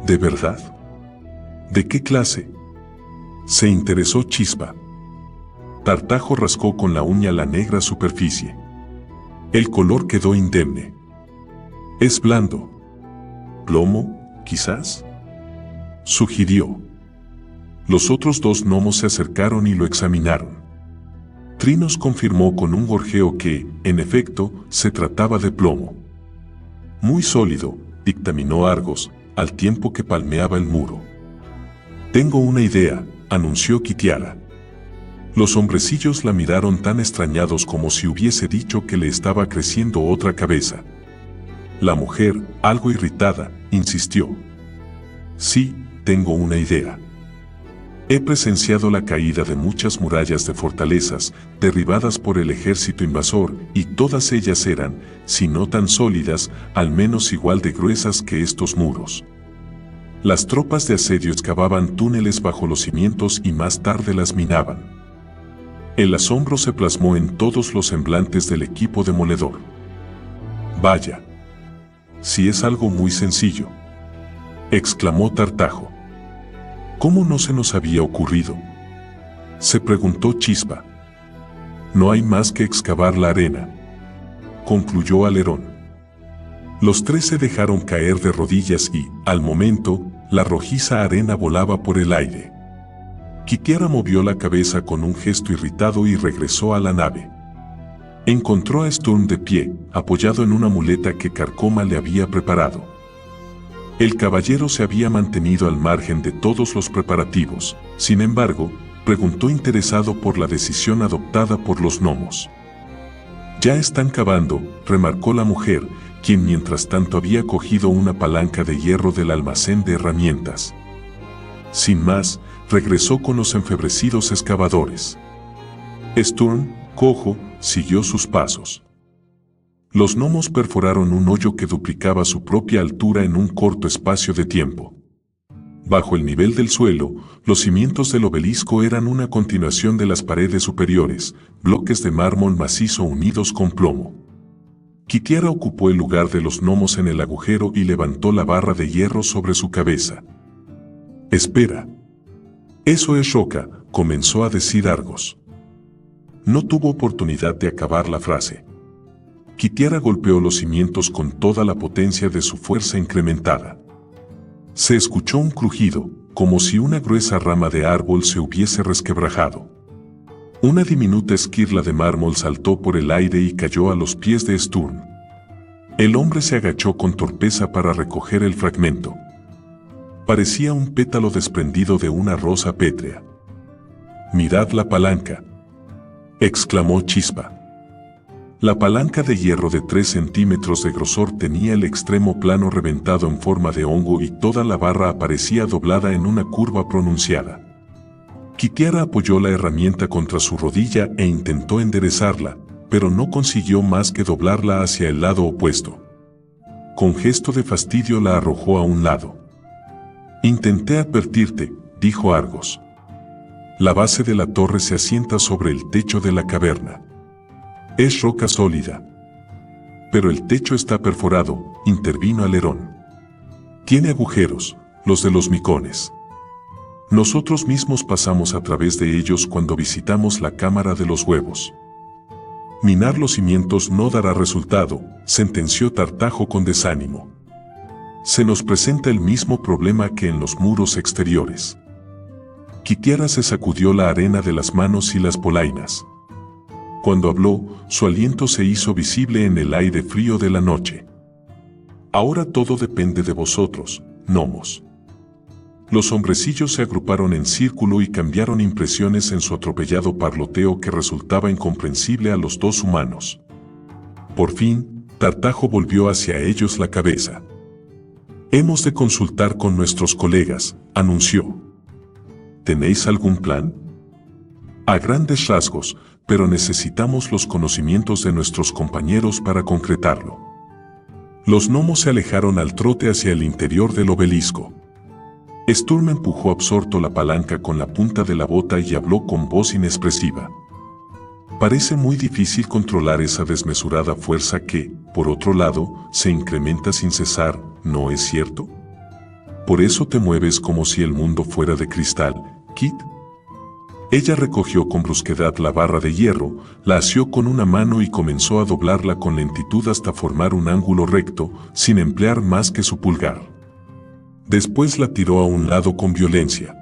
[SPEAKER 1] ¿De verdad? ¿De qué clase? Se interesó Chispa. Tartajo rascó con la uña la negra superficie. El color quedó indemne. Es blando. ¿Plomo, quizás? Sugirió. Los otros 2 gnomos se acercaron y lo examinaron. Trinos confirmó con un gorjeo que, en efecto, se trataba de plomo. Muy sólido, dictaminó Argos, al tiempo que palmeaba el muro. Tengo una idea, anunció Kitiara. Los hombrecillos la miraron tan extrañados como si hubiese dicho que le estaba creciendo otra cabeza. La mujer, algo irritada, insistió. Sí, tengo una idea. He presenciado la caída de muchas murallas de fortalezas, derribadas por el ejército invasor, y todas ellas eran, si no tan sólidas, al menos igual de gruesas que estos muros. Las tropas de asedio excavaban túneles bajo los cimientos y más tarde las minaban. El asombro se plasmó en todos los semblantes del equipo demoledor. Vaya. Si es algo muy sencillo, exclamó Tartajo. ¿Cómo no se nos había ocurrido? Se preguntó Chispa. No hay más que excavar la arena, concluyó Alerón. Los 3 se dejaron caer de rodillas y, al momento, la rojiza arena volaba por el aire. Kitiara movió la cabeza con un gesto irritado y regresó a la nave. Encontró a Sturm de pie, apoyado en una muleta que Carcoma le había preparado. El caballero se había mantenido al margen de todos los preparativos, sin embargo, preguntó interesado por la decisión adoptada por los gnomos. Ya están cavando, remarcó la mujer, quien mientras tanto había cogido una palanca de hierro del almacén de herramientas. Sin más, regresó con los enfebrecidos excavadores. Sturm, cojo, siguió sus pasos. Los gnomos perforaron un hoyo que duplicaba su propia altura en un corto espacio de tiempo. Bajo el nivel del suelo, los cimientos del obelisco eran una continuación de las paredes superiores, bloques de mármol macizo unidos con plomo. Kitiara ocupó el lugar de los gnomos en el agujero y levantó la barra de hierro sobre su cabeza. «Espera. Eso es roca», comenzó a decir Argos. No tuvo oportunidad de acabar la frase. Kitiara golpeó los cimientos con toda la potencia de su fuerza incrementada. Se escuchó un crujido, como si una gruesa rama de árbol se hubiese resquebrajado. Una diminuta esquirla de mármol saltó por el aire y cayó a los pies de Sturm. El hombre se agachó con torpeza para recoger el fragmento. Parecía un pétalo desprendido de una rosa pétrea. «Mirad la palanca», exclamó Chispa. La palanca de hierro de 3 centímetros de grosor tenía el extremo plano reventado en forma de hongo y toda la barra aparecía doblada en una curva pronunciada. Kitiara apoyó la herramienta contra su rodilla e intentó enderezarla, pero no consiguió más que doblarla hacia el lado opuesto. Con gesto de fastidio la arrojó a un lado. «Intenté advertirte», dijo Argos. «La base de la torre se asienta sobre el techo de la caverna. Es roca sólida». «Pero el techo está perforado», intervino Alerón. «Tiene agujeros, los de los micones. Nosotros mismos pasamos a través de ellos cuando visitamos la cámara de los huevos». «Minar los cimientos no dará resultado», sentenció Tartajo con desánimo. «Se nos presenta el mismo problema que en los muros exteriores». Kitiara se sacudió la arena de las manos y las polainas. Cuando habló, su aliento se hizo visible en el aire frío de la noche. «Ahora todo depende de vosotros, gnomos». Los hombrecillos se agruparon en círculo y cambiaron impresiones en su atropellado parloteo que resultaba incomprensible a los dos humanos. Por fin, Tartajo volvió hacia ellos la cabeza. «Hemos de consultar con nuestros colegas», anunció. «¿Tenéis algún plan?» «A grandes rasgos, pero necesitamos los conocimientos de nuestros compañeros para concretarlo». Los gnomos se alejaron al trote hacia el interior del obelisco. Sturm empujó absorto la palanca con la punta de la bota y habló con voz inexpresiva. «Parece muy difícil controlar esa desmesurada fuerza que, por otro lado, se incrementa sin cesar, ¿no es cierto? Por eso te mueves como si el mundo fuera de cristal, Kit». Ella recogió con brusquedad la barra de hierro, la asió con una mano y comenzó a doblarla con lentitud hasta formar un ángulo recto, sin emplear más que su pulgar. Después la tiró a un lado con violencia.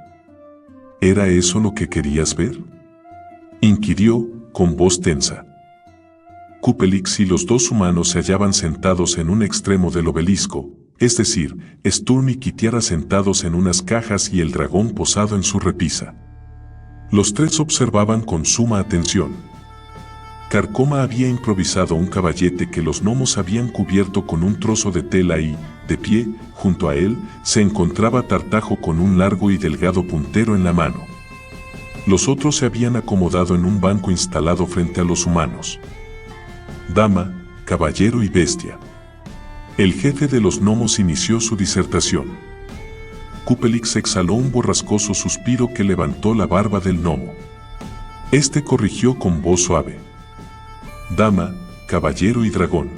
[SPEAKER 1] «¿Era eso lo que querías ver?», inquirió, con voz tensa. Cupelix y los dos humanos se hallaban sentados en un extremo del obelisco, es decir, Sturm y Kitiara sentados en unas cajas y el dragón posado en su repisa. Los tres observaban con suma atención. Carcoma había improvisado un caballete que los gnomos habían cubierto con un trozo de tela y, de pie, junto a él, se encontraba Tartajo con un largo y delgado puntero en la mano. Los otros se habían acomodado en un banco instalado frente a los humanos. Dama, caballero y bestia. El jefe de los gnomos inició su disertación. Cupelix exhaló un borrascoso suspiro que levantó la barba del gnomo. Este corrigió con voz suave. «Dama, caballero y dragón.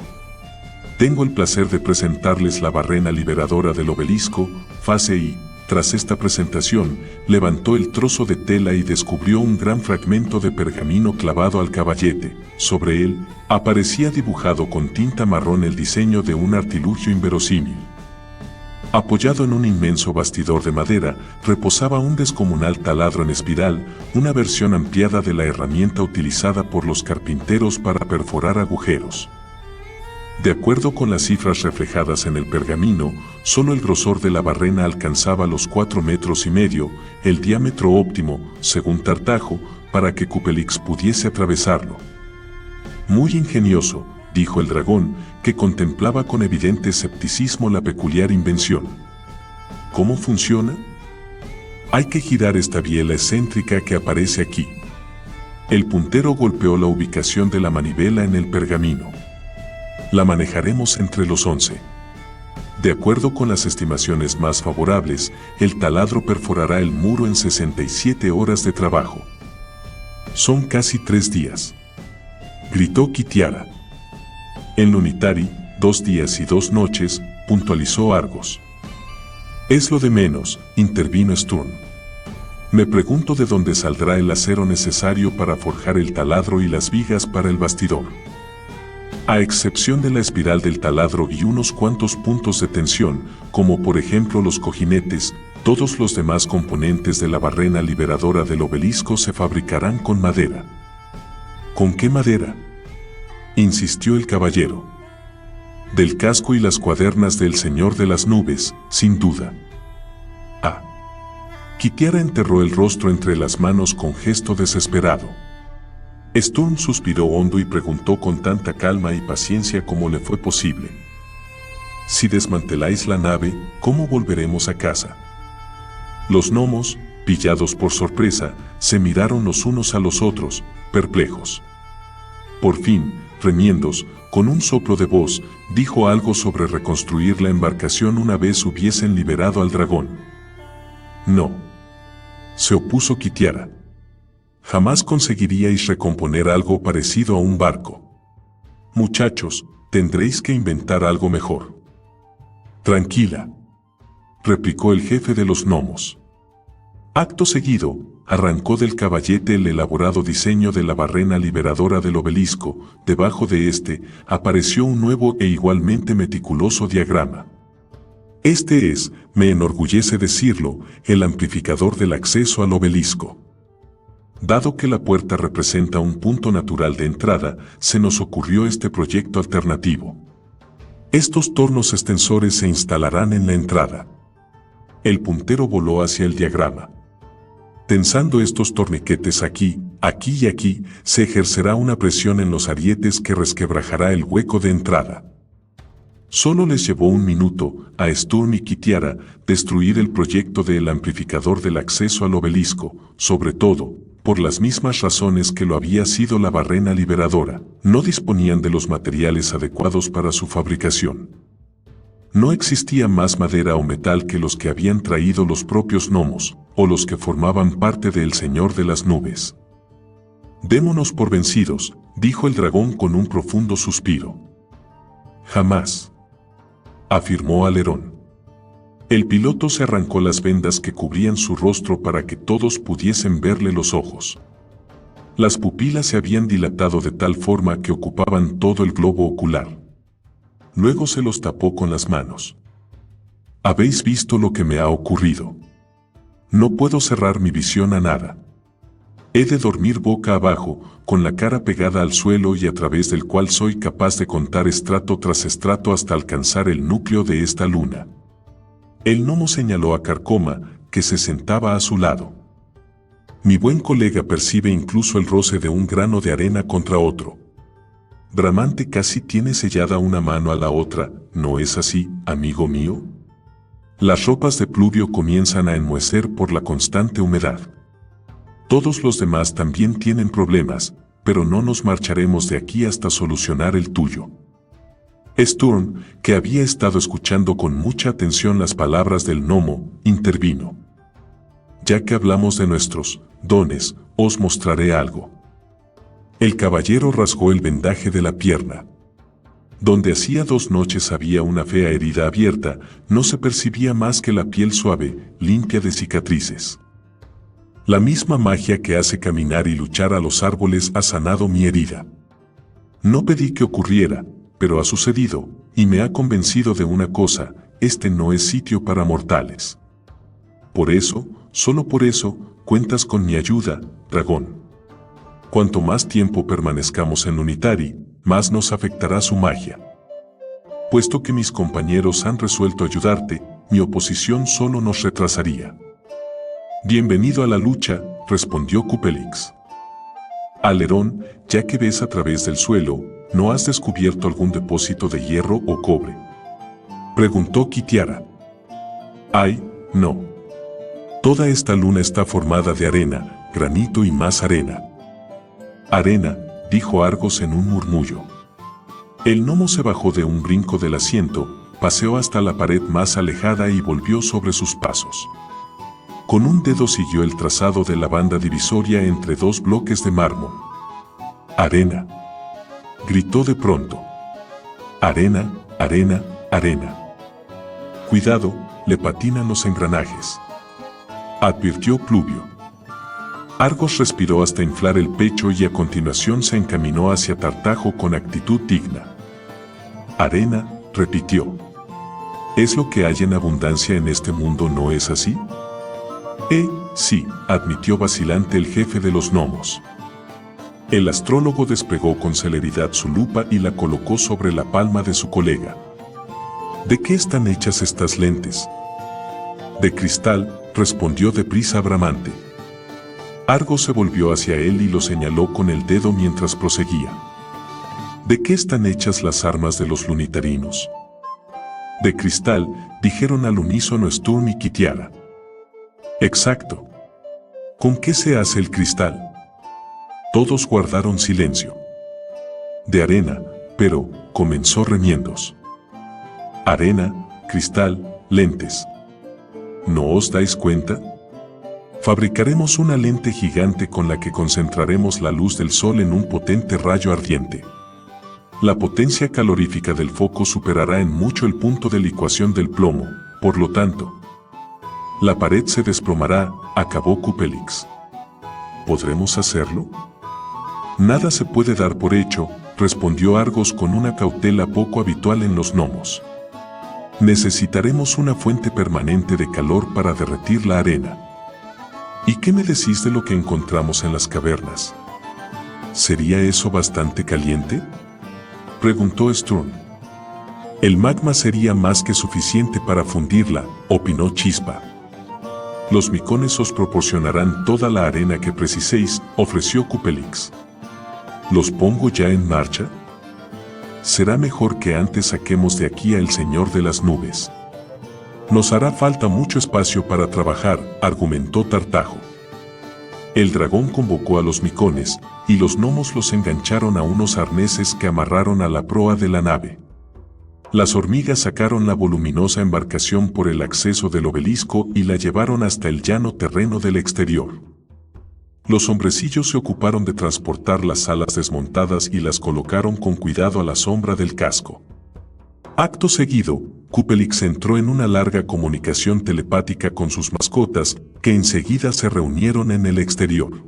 [SPEAKER 1] Tengo el placer de presentarles la barrena liberadora del obelisco, fase I». Tras esta presentación, levantó el trozo de tela y descubrió un gran fragmento de pergamino clavado al caballete. Sobre él, aparecía dibujado con tinta marrón el diseño de un artilugio inverosímil. Apoyado en un inmenso bastidor de madera, reposaba un descomunal taladro en espiral, una versión ampliada de la herramienta utilizada por los carpinteros para perforar agujeros. De acuerdo con las cifras reflejadas en el pergamino, solo el grosor de la barrena alcanzaba los 4,5 metros, el diámetro óptimo, según Tartajo, para que Cupelix pudiese atravesarlo. «Muy ingenioso», dijo el dragón, que contemplaba con evidente escepticismo la peculiar invención. «¿Cómo funciona? Hay que girar esta biela excéntrica que aparece aquí». El puntero golpeó la ubicación de la manivela en el pergamino. «La manejaremos entre los 11». De acuerdo con las estimaciones más favorables, el taladro perforará el muro en 67 horas de trabajo. Son casi 3 días. Gritó Kitiara. En Lunitari, 2 días y 2 noches, puntualizó Argos. Es lo de menos, intervino Sturm. Me pregunto de dónde saldrá el acero necesario para forjar el taladro y las vigas para el bastidor. A excepción de la espiral del taladro y unos cuantos puntos de tensión, como por ejemplo los cojinetes, todos los demás componentes de la barrena liberadora del obelisco se fabricarán con madera. ¿Con qué madera?, insistió el caballero. Del casco y las cuadernas del Señor de las Nubes, sin duda. Ah. Kitiara enterró el rostro entre las manos con gesto desesperado. Sturm suspiró hondo y preguntó con tanta calma y paciencia como le fue posible. Si desmanteláis la nave, ¿cómo volveremos a casa? Los gnomos, pillados por sorpresa, se miraron los unos a los otros, perplejos. Por fin, Remiendos, con un soplo de voz, dijo algo sobre reconstruir la embarcación una vez hubiesen liberado al dragón. No. Se opuso Kitiara. Jamás conseguiríais recomponer algo parecido a un barco. Muchachos, tendréis que inventar algo mejor. Tranquila, replicó el jefe de los gnomos. Acto seguido, arrancó del caballete el elaborado diseño de la barrena liberadora del obelisco. Debajo de este, apareció un nuevo e igualmente meticuloso diagrama. Este es, me enorgullece decirlo, el amplificador del acceso al obelisco. Dado que la puerta representa un punto natural de entrada, se nos ocurrió este proyecto alternativo. Estos tornos extensores se instalarán en la entrada. El puntero voló hacia el diagrama. Tensando estos torniquetes aquí, aquí y aquí, se ejercerá una presión en los arietes que resquebrajará el hueco de entrada. Solo les llevó un minuto a Sturm y Kitiara destruir el proyecto del amplificador del acceso al obelisco, sobre todo, por las mismas razones que lo había sido la barrena liberadora, no disponían de los materiales adecuados para su fabricación. No existía más madera o metal que los que habían traído los propios gnomos, o los que formaban parte del Señor de las Nubes. Démonos por vencidos, dijo el dragón con un profundo suspiro. Jamás, afirmó Alerón. El piloto se arrancó las vendas que cubrían su rostro para que todos pudiesen verle los ojos. Las pupilas se habían dilatado de tal forma que ocupaban todo el globo ocular. Luego se los tapó con las manos. ¿Habéis visto lo que me ha ocurrido? No puedo cerrar mi visión a nada. He de dormir boca abajo, con la cara pegada al suelo y a través del cual soy capaz de contar estrato tras estrato hasta alcanzar el núcleo de esta luna. El gnomo señaló a Carcoma, que se sentaba a su lado. Mi buen colega percibe incluso el roce de un grano de arena contra otro. Bramante casi tiene sellada una mano a la otra, ¿no es así, amigo mío? Las ropas de pluvio comienzan a enmohecer por la constante humedad. Todos los demás también tienen problemas, pero no nos marcharemos de aquí hasta solucionar el tuyo. Sturm, que había estado escuchando con mucha atención las palabras del gnomo, intervino. Ya que hablamos de nuestros dones, os mostraré algo. El caballero rasgó el vendaje de la pierna. Donde hacía 2 noches había una fea herida abierta, no se percibía más que la piel suave, limpia de cicatrices. La misma magia que hace caminar y luchar a los árboles ha sanado mi herida. No pedí que ocurriera, pero ha sucedido, y me ha convencido de una cosa: este no es sitio para mortales. Por eso, solo por eso, cuentas con mi ayuda, dragón. Cuanto más tiempo permanezcamos en Lunitari, más nos afectará su magia. Puesto que mis compañeros han resuelto ayudarte, mi oposición solo nos retrasaría. Bienvenido a la lucha, respondió Cupelix. Alerón, ya que ves a través del suelo, ¿no has descubierto algún depósito de hierro o cobre?, preguntó Kitiara. Ay, no. Toda esta luna está formada de arena, granito y más arena. Arena, dijo Argos en un murmullo. El gnomo se bajó de un brinco del asiento, paseó hasta la pared más alejada y volvió sobre sus pasos. Con un dedo siguió el trazado de la banda divisoria entre dos bloques de mármol. «Arena», gritó de pronto. «Arena, arena, arena». «Cuidado, le patinan los engranajes», advirtió Pluvio. Argos respiró hasta inflar el pecho y a continuación se encaminó hacia Tartajo con actitud digna. «Arena», repitió. «Es lo que hay en abundancia en este mundo, ¿no es así?» Sí, admitió vacilante el jefe de los gnomos. El astrólogo despegó con celeridad su lupa y la colocó sobre la palma de su colega. «¿De qué están hechas estas lentes?» «De cristal», respondió deprisa Bramante. Argos se volvió hacia él y lo señaló con el dedo mientras proseguía. «¿De qué están hechas las armas de los lunitarinos?» «De cristal», dijeron al unísono Sturm y Kitiara. «Exacto. ¿Con qué se hace el cristal?» Todos guardaron silencio. «De arena», pero, comenzó Remiendos. «Arena, cristal, lentes. ¿No os dais cuenta? Fabricaremos una lente gigante con la que concentraremos la luz del sol en un potente rayo ardiente. La potencia calorífica del foco superará en mucho el punto de licuación del plomo, por lo tanto, la pared se desplomará», acabó Cupelix. «¿Podremos hacerlo?» «Nada se puede dar por hecho», respondió Argos con una cautela poco habitual en los gnomos. «Necesitaremos una fuente permanente de calor para derretir la arena». «¿Y qué me decís de lo que encontramos en las cavernas? ¿Sería eso bastante caliente?», preguntó Sturm. «El magma sería más que suficiente para fundirla», opinó Chispa. «Los micones os proporcionarán toda la arena que preciséis», ofreció Cupelix. «¿Los pongo ya en marcha? Será mejor que antes saquemos de aquí al Señor de las Nubes. Nos hará falta mucho espacio para trabajar», argumentó Tartajo. El dragón convocó a los micones, y los gnomos los engancharon a unos arneses que amarraron a la proa de la nave. Las hormigas sacaron la voluminosa embarcación por el acceso del obelisco y la llevaron hasta el llano terreno del exterior. Los hombrecillos se ocuparon de transportar las alas desmontadas y las colocaron con cuidado a la sombra del casco. Acto seguido, Cupelix entró en una larga comunicación telepática con sus mascotas, que enseguida se reunieron en el exterior.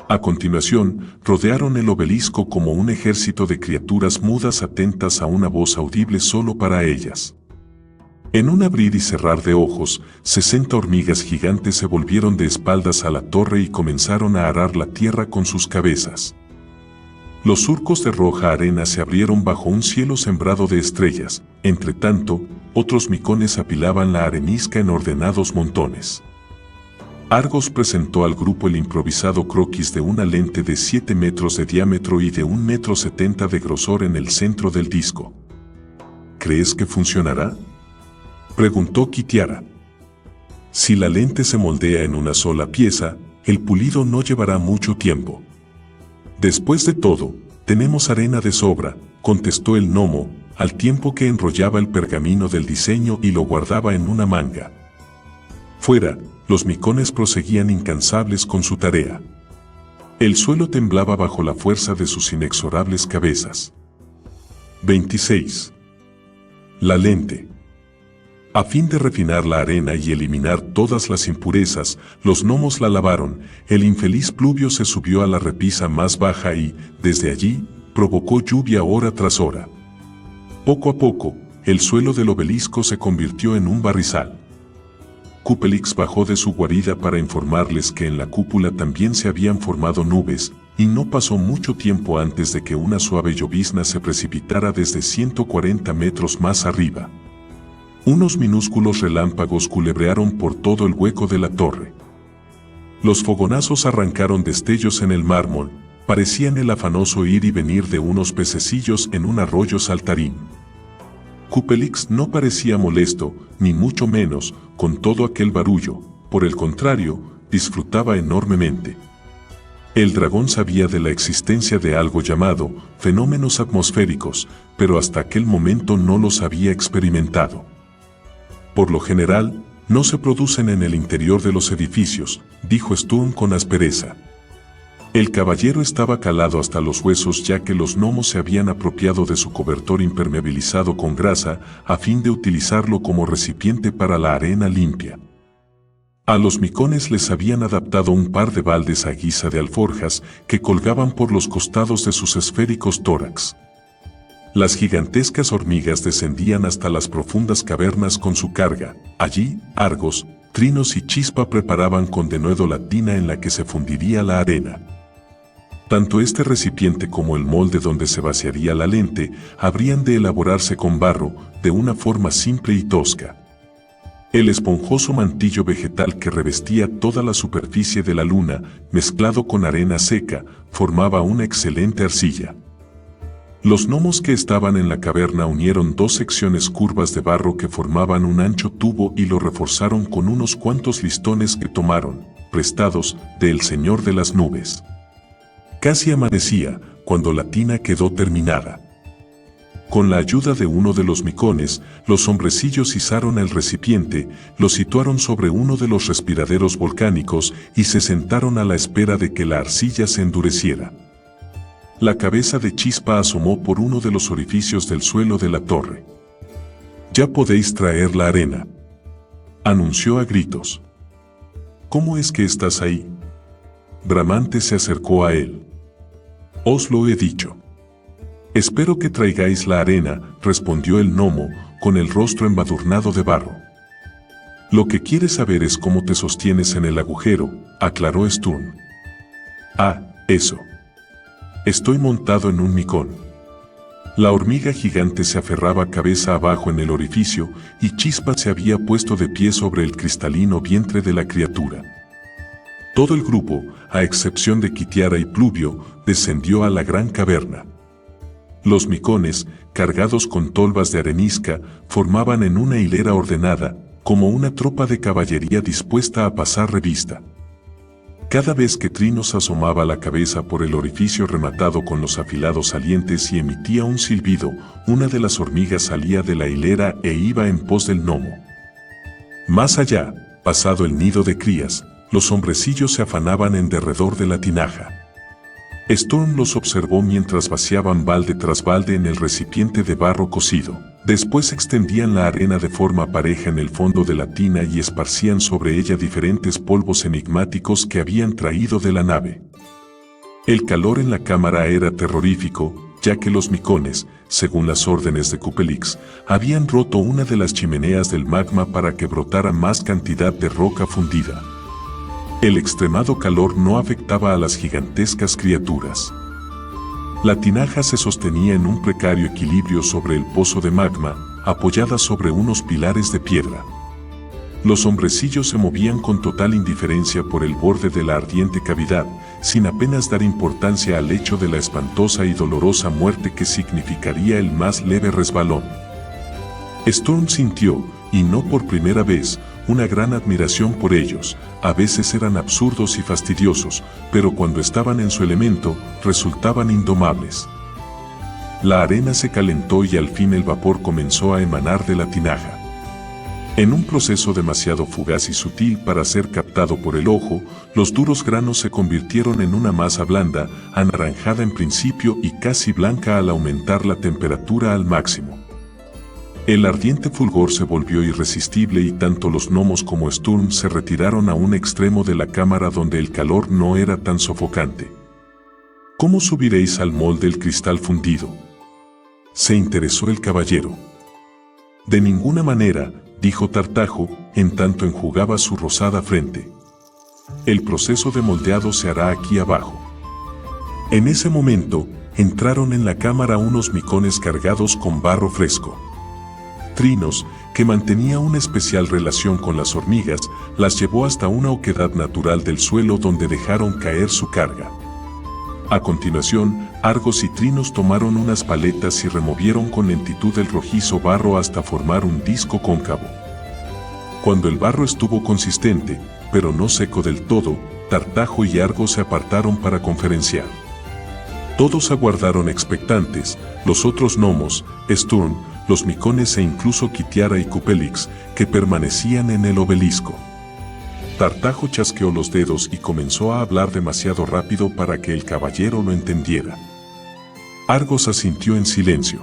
[SPEAKER 1] A continuación, rodearon el obelisco como un ejército de criaturas mudas atentas a una voz audible solo para ellas. En un abrir y cerrar de ojos, 60 hormigas gigantes se volvieron de espaldas a la torre y comenzaron a arar la tierra con sus cabezas. Los surcos de roja arena se abrieron bajo un cielo sembrado de estrellas. Entre tanto, otros micones apilaban la arenisca en ordenados montones. Argos presentó al grupo el improvisado croquis de una lente de 7 metros de diámetro y de 1,70 m de grosor en el centro del disco. «¿Crees que funcionará?», preguntó Kitiara. «Si la lente se moldea en una sola pieza, el pulido no llevará mucho tiempo». «Después de todo, tenemos arena de sobra», contestó el gnomo, al tiempo que enrollaba el pergamino del diseño y lo guardaba en una manga. Fuera, los micones proseguían incansables con su tarea. El suelo temblaba bajo la fuerza de sus inexorables cabezas. 26. La lente. A fin de refinar la arena y eliminar todas las impurezas, los gnomos la lavaron. El infeliz Pluvio se subió a la repisa más baja y, desde allí, provocó lluvia hora tras hora. Poco a poco, el suelo del obelisco se convirtió en un barrizal. Cupelix bajó de su guarida para informarles que en la cúpula también se habían formado nubes, y no pasó mucho tiempo antes de que una suave llovizna se precipitara desde 140 metros más arriba. Unos minúsculos relámpagos culebrearon por todo el hueco de la torre. Los fogonazos arrancaron destellos en el mármol, parecían el afanoso ir y venir de unos pececillos en un arroyo saltarín. Cupelix no parecía molesto, ni mucho menos, con todo aquel barullo, por el contrario, disfrutaba enormemente. El dragón sabía de la existencia de algo llamado fenómenos atmosféricos, pero hasta aquel momento no los había experimentado. Por lo general, no se producen en el interior de los edificios, dijo Sturm con aspereza. El caballero estaba calado hasta los huesos ya que los gnomos se habían apropiado de su cobertor impermeabilizado con grasa a fin de utilizarlo como recipiente para la arena limpia. A los micones les habían adaptado un par de baldes a guisa de alforjas que colgaban por los costados de sus esféricos tórax. Las gigantescas hormigas descendían hasta las profundas cavernas con su carga. Allí, Argos, Trinos y Chispa preparaban con denuedo la tina en la que se fundiría la arena. Tanto este recipiente como el molde donde se vaciaría la lente habrían de elaborarse con barro, de una forma simple y tosca. El esponjoso mantillo vegetal que revestía toda la superficie de la luna, mezclado con arena seca, formaba una excelente arcilla. Los gnomos que estaban en la caverna unieron dos secciones curvas de barro que formaban un ancho tubo y lo reforzaron con unos cuantos listones que tomaron, prestados, del Señor de las Nubes. Casi amanecía, cuando la tina quedó terminada. Con la ayuda de uno de los micones, los hombrecillos izaron el recipiente, lo situaron sobre uno de los respiraderos volcánicos y se sentaron a la espera de que la arcilla se endureciera. La cabeza de Chispa asomó por uno de los orificios del suelo de la torre. «Ya podéis traer la arena», anunció a gritos. «¿Cómo es que estás ahí?» Bramante se acercó a él. «Os lo he dicho». «Espero que traigáis la arena», respondió el gnomo, con el rostro embadurnado de barro. «Lo que quiere saber es cómo te sostienes en el agujero», aclaró Sturm. «Ah, eso. Estoy montado en un micón». La hormiga gigante se aferraba cabeza abajo en el orificio y Chispa se había puesto de pie sobre el cristalino vientre de la criatura. Todo el grupo, a excepción de Kitiara y Pluvio, descendió a la gran caverna. Los micones, cargados con tolvas de arenisca, formaban en una hilera ordenada, como una tropa de caballería dispuesta a pasar revista. Cada vez que Trinos asomaba la cabeza por el orificio rematado con los afilados salientes y emitía un silbido, una de las hormigas salía de la hilera e iba en pos del gnomo. Más allá, pasado el nido de crías, los hombrecillos se afanaban en derredor de la tinaja. Sturm los observó mientras vaciaban balde tras balde en el recipiente de barro cocido. Después extendían la arena de forma pareja en el fondo de la tina y esparcían sobre ella diferentes polvos enigmáticos que habían traído de la nave. El calor en la cámara era terrorífico, ya que los micones, según las órdenes de Cupelix, habían roto una de las chimeneas del magma para que brotara más cantidad de roca fundida. El extremado calor no afectaba a las gigantescas criaturas. La tinaja se sostenía en un precario equilibrio sobre el pozo de magma, apoyada sobre unos pilares de piedra. Los hombrecillos se movían con total indiferencia por el borde de la ardiente cavidad, sin apenas dar importancia al hecho de la espantosa y dolorosa muerte que significaría el más leve resbalón. Sturm sintió, y no por primera vez, una gran admiración por ellos. A veces eran absurdos y fastidiosos, pero cuando estaban en su elemento, resultaban indomables. La arena se calentó y al fin el vapor comenzó a emanar de la tinaja. En un proceso demasiado fugaz y sutil para ser captado por el ojo, los duros granos se convirtieron en una masa blanda, anaranjada en principio y casi blanca al aumentar la temperatura al máximo. El ardiente fulgor se volvió irresistible y tanto los gnomos como Sturm se retiraron a un extremo de la cámara donde el calor no era tan sofocante. ¿Cómo subiréis al molde el cristal fundido?, se interesó el caballero. De ninguna manera, dijo Tartajo, en tanto enjugaba su rosada frente. El proceso de moldeado se hará aquí abajo. En ese momento, entraron en la cámara unos micones cargados con barro fresco. Trinos, que mantenía una especial relación con las hormigas, las llevó hasta una oquedad natural del suelo donde dejaron caer su carga. A continuación, Argos y Trinos tomaron unas paletas y removieron con lentitud el rojizo barro hasta formar un disco cóncavo. Cuando el barro estuvo consistente, pero no seco del todo, Tartajo y Argos se apartaron para conferenciar. Todos aguardaron expectantes, los otros gnomos, Sturm, los micones e incluso Kitiara y Cupelix, que permanecían en el obelisco. Tartajo chasqueó los dedos y comenzó a hablar demasiado rápido para que el caballero lo entendiera. Argos asintió en silencio.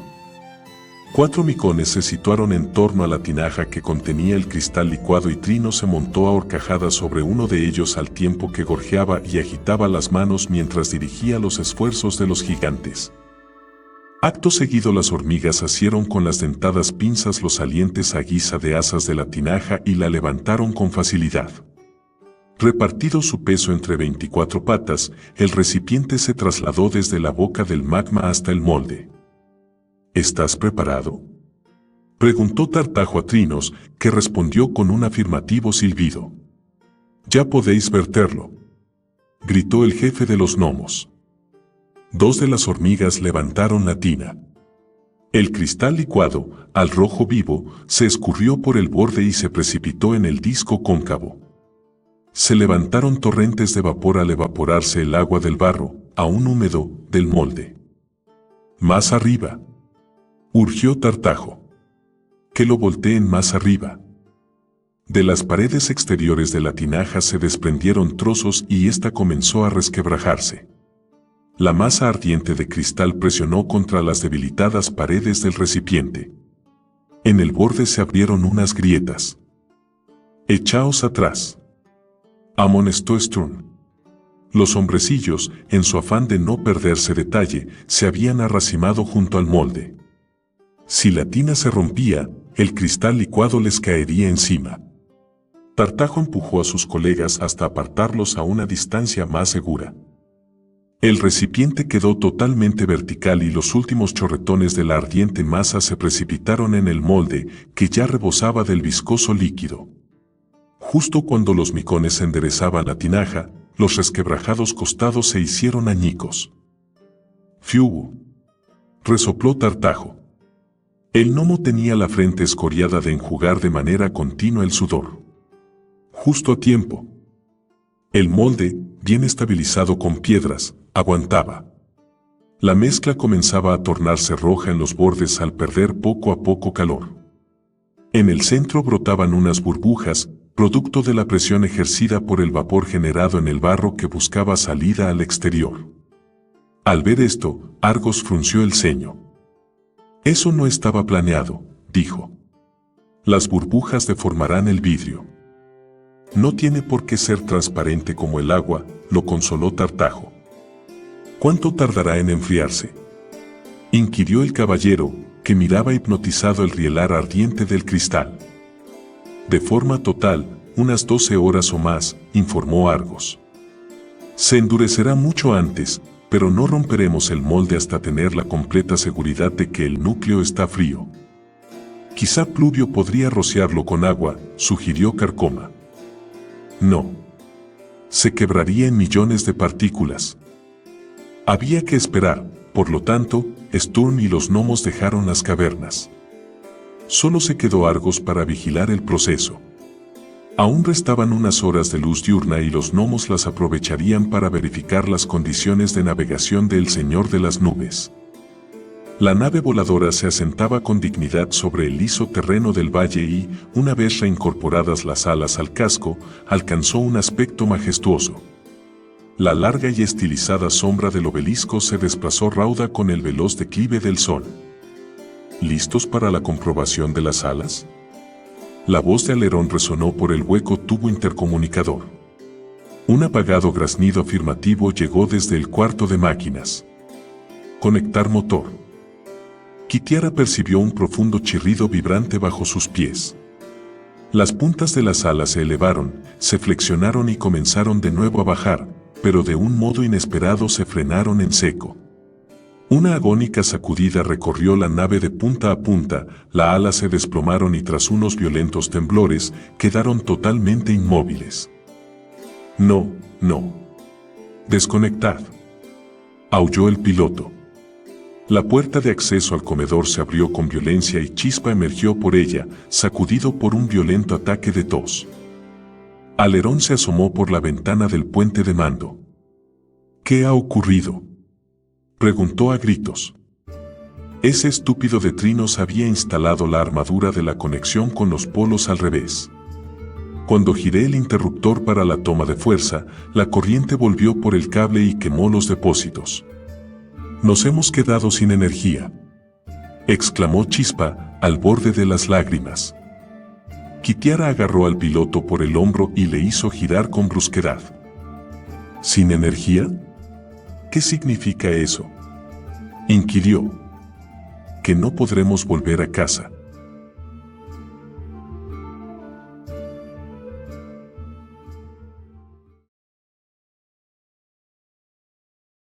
[SPEAKER 1] 4 micones se situaron en torno a la tinaja que contenía el cristal licuado y Trino se montó a horcajadas sobre uno de ellos al tiempo que gorjeaba y agitaba las manos mientras dirigía los esfuerzos de los gigantes. Acto seguido las hormigas asieron con las dentadas pinzas los salientes a guisa de asas de la tinaja y la levantaron con facilidad. Repartido su peso entre 24 patas, el recipiente se trasladó desde la boca del magma hasta el molde. ¿Estás preparado?, preguntó Tartajo a Trinos, que respondió con un afirmativo silbido. «Ya podéis verterlo», gritó el jefe de los gnomos. 2 de las hormigas levantaron la tina. El cristal licuado, al rojo vivo, se escurrió por el borde y se precipitó en el disco cóncavo. Se levantaron torrentes de vapor al evaporarse el agua del barro, aún húmedo, del molde. «Más arriba», urgió Tartajo. «Que lo volteen más arriba». De las paredes exteriores de la tinaja se desprendieron trozos y ésta comenzó a resquebrajarse. La masa ardiente de cristal presionó contra las debilitadas paredes del recipiente. En el borde se abrieron unas grietas. «Echaos atrás», amonestó Sturm. Los hombrecillos, en su afán de no perderse detalle, se habían arracimado junto al molde. Si la tina se rompía, el cristal licuado les caería encima. Tartajo empujó a sus colegas hasta apartarlos a una distancia más segura. El recipiente quedó totalmente vertical y los últimos chorretones de la ardiente masa se precipitaron en el molde, que ya rebosaba del viscoso líquido. Justo cuando los micones enderezaban la tinaja, los resquebrajados costados se hicieron añicos. «Fiu», resopló Tartajo. El gnomo tenía la frente escoriada de enjugar de manera continua el sudor. Justo a tiempo. El molde, bien estabilizado con piedras, aguantaba. La mezcla comenzaba a tornarse roja en los bordes al perder poco a poco calor. En el centro brotaban unas burbujas, producto de la presión ejercida por el vapor generado en el barro que buscaba salida al exterior. Al ver esto, Argos frunció el ceño. «Eso no estaba planeado», dijo. «Las burbujas deformarán el vidrio». «No tiene por qué ser transparente como el agua», lo consoló Tartajo. «¿Cuánto tardará en enfriarse?», inquirió el caballero, que miraba hipnotizado el rielar ardiente del cristal. «De forma total, unas 12 horas o más», informó Argos. «Se endurecerá mucho antes, pero no romperemos el molde hasta tener la completa seguridad de que el núcleo está frío». «Quizá Pluvio podría rociarlo con agua», sugirió Carcoma. «No. Se quebraría en millones de partículas». Había que esperar, por lo tanto, Sturm y los gnomos dejaron las cavernas. Solo se quedó Argos para vigilar el proceso. Aún restaban unas horas de luz diurna y los gnomos las aprovecharían para verificar las condiciones de navegación del Señor de las Nubes. La nave voladora se asentaba con dignidad sobre el liso terreno del valle y, una vez reincorporadas las alas al casco, alcanzó un aspecto majestuoso. La larga y estilizada sombra del obelisco se desplazó rauda con el veloz declive del sol. ¿Listos para la comprobación de las alas? La voz de Alerón resonó por el hueco tubo intercomunicador. Un apagado graznido afirmativo llegó desde el cuarto de máquinas. «Conectar motor». Kitiara percibió un profundo chirrido vibrante bajo sus pies. Las puntas de las alas se elevaron, se flexionaron y comenzaron de nuevo a bajar, pero de un modo inesperado se frenaron en seco. Una agónica sacudida recorrió la nave de punta a punta, las alas se desplomaron y tras unos violentos temblores, quedaron totalmente inmóviles. «No, no. Desconectad», aulló el piloto. La puerta de acceso al comedor se abrió con violencia y Chispa emergió por ella, sacudido por un violento ataque de tos. Alerón se asomó por la ventana del puente de mando. ¿Qué ha ocurrido?, preguntó a gritos. Ese estúpido de Trinos había instalado la armadura de la conexión con los polos al revés. Cuando giré el interruptor para la toma de fuerza, la corriente volvió por el cable y quemó los depósitos. Nos hemos quedado sin energía, exclamó Chispa, al borde de las lágrimas. Kitiara agarró al piloto por el hombro y le hizo girar con brusquedad. ¿Sin energía? ¿Qué significa eso?, inquirió. Que no podremos volver a casa.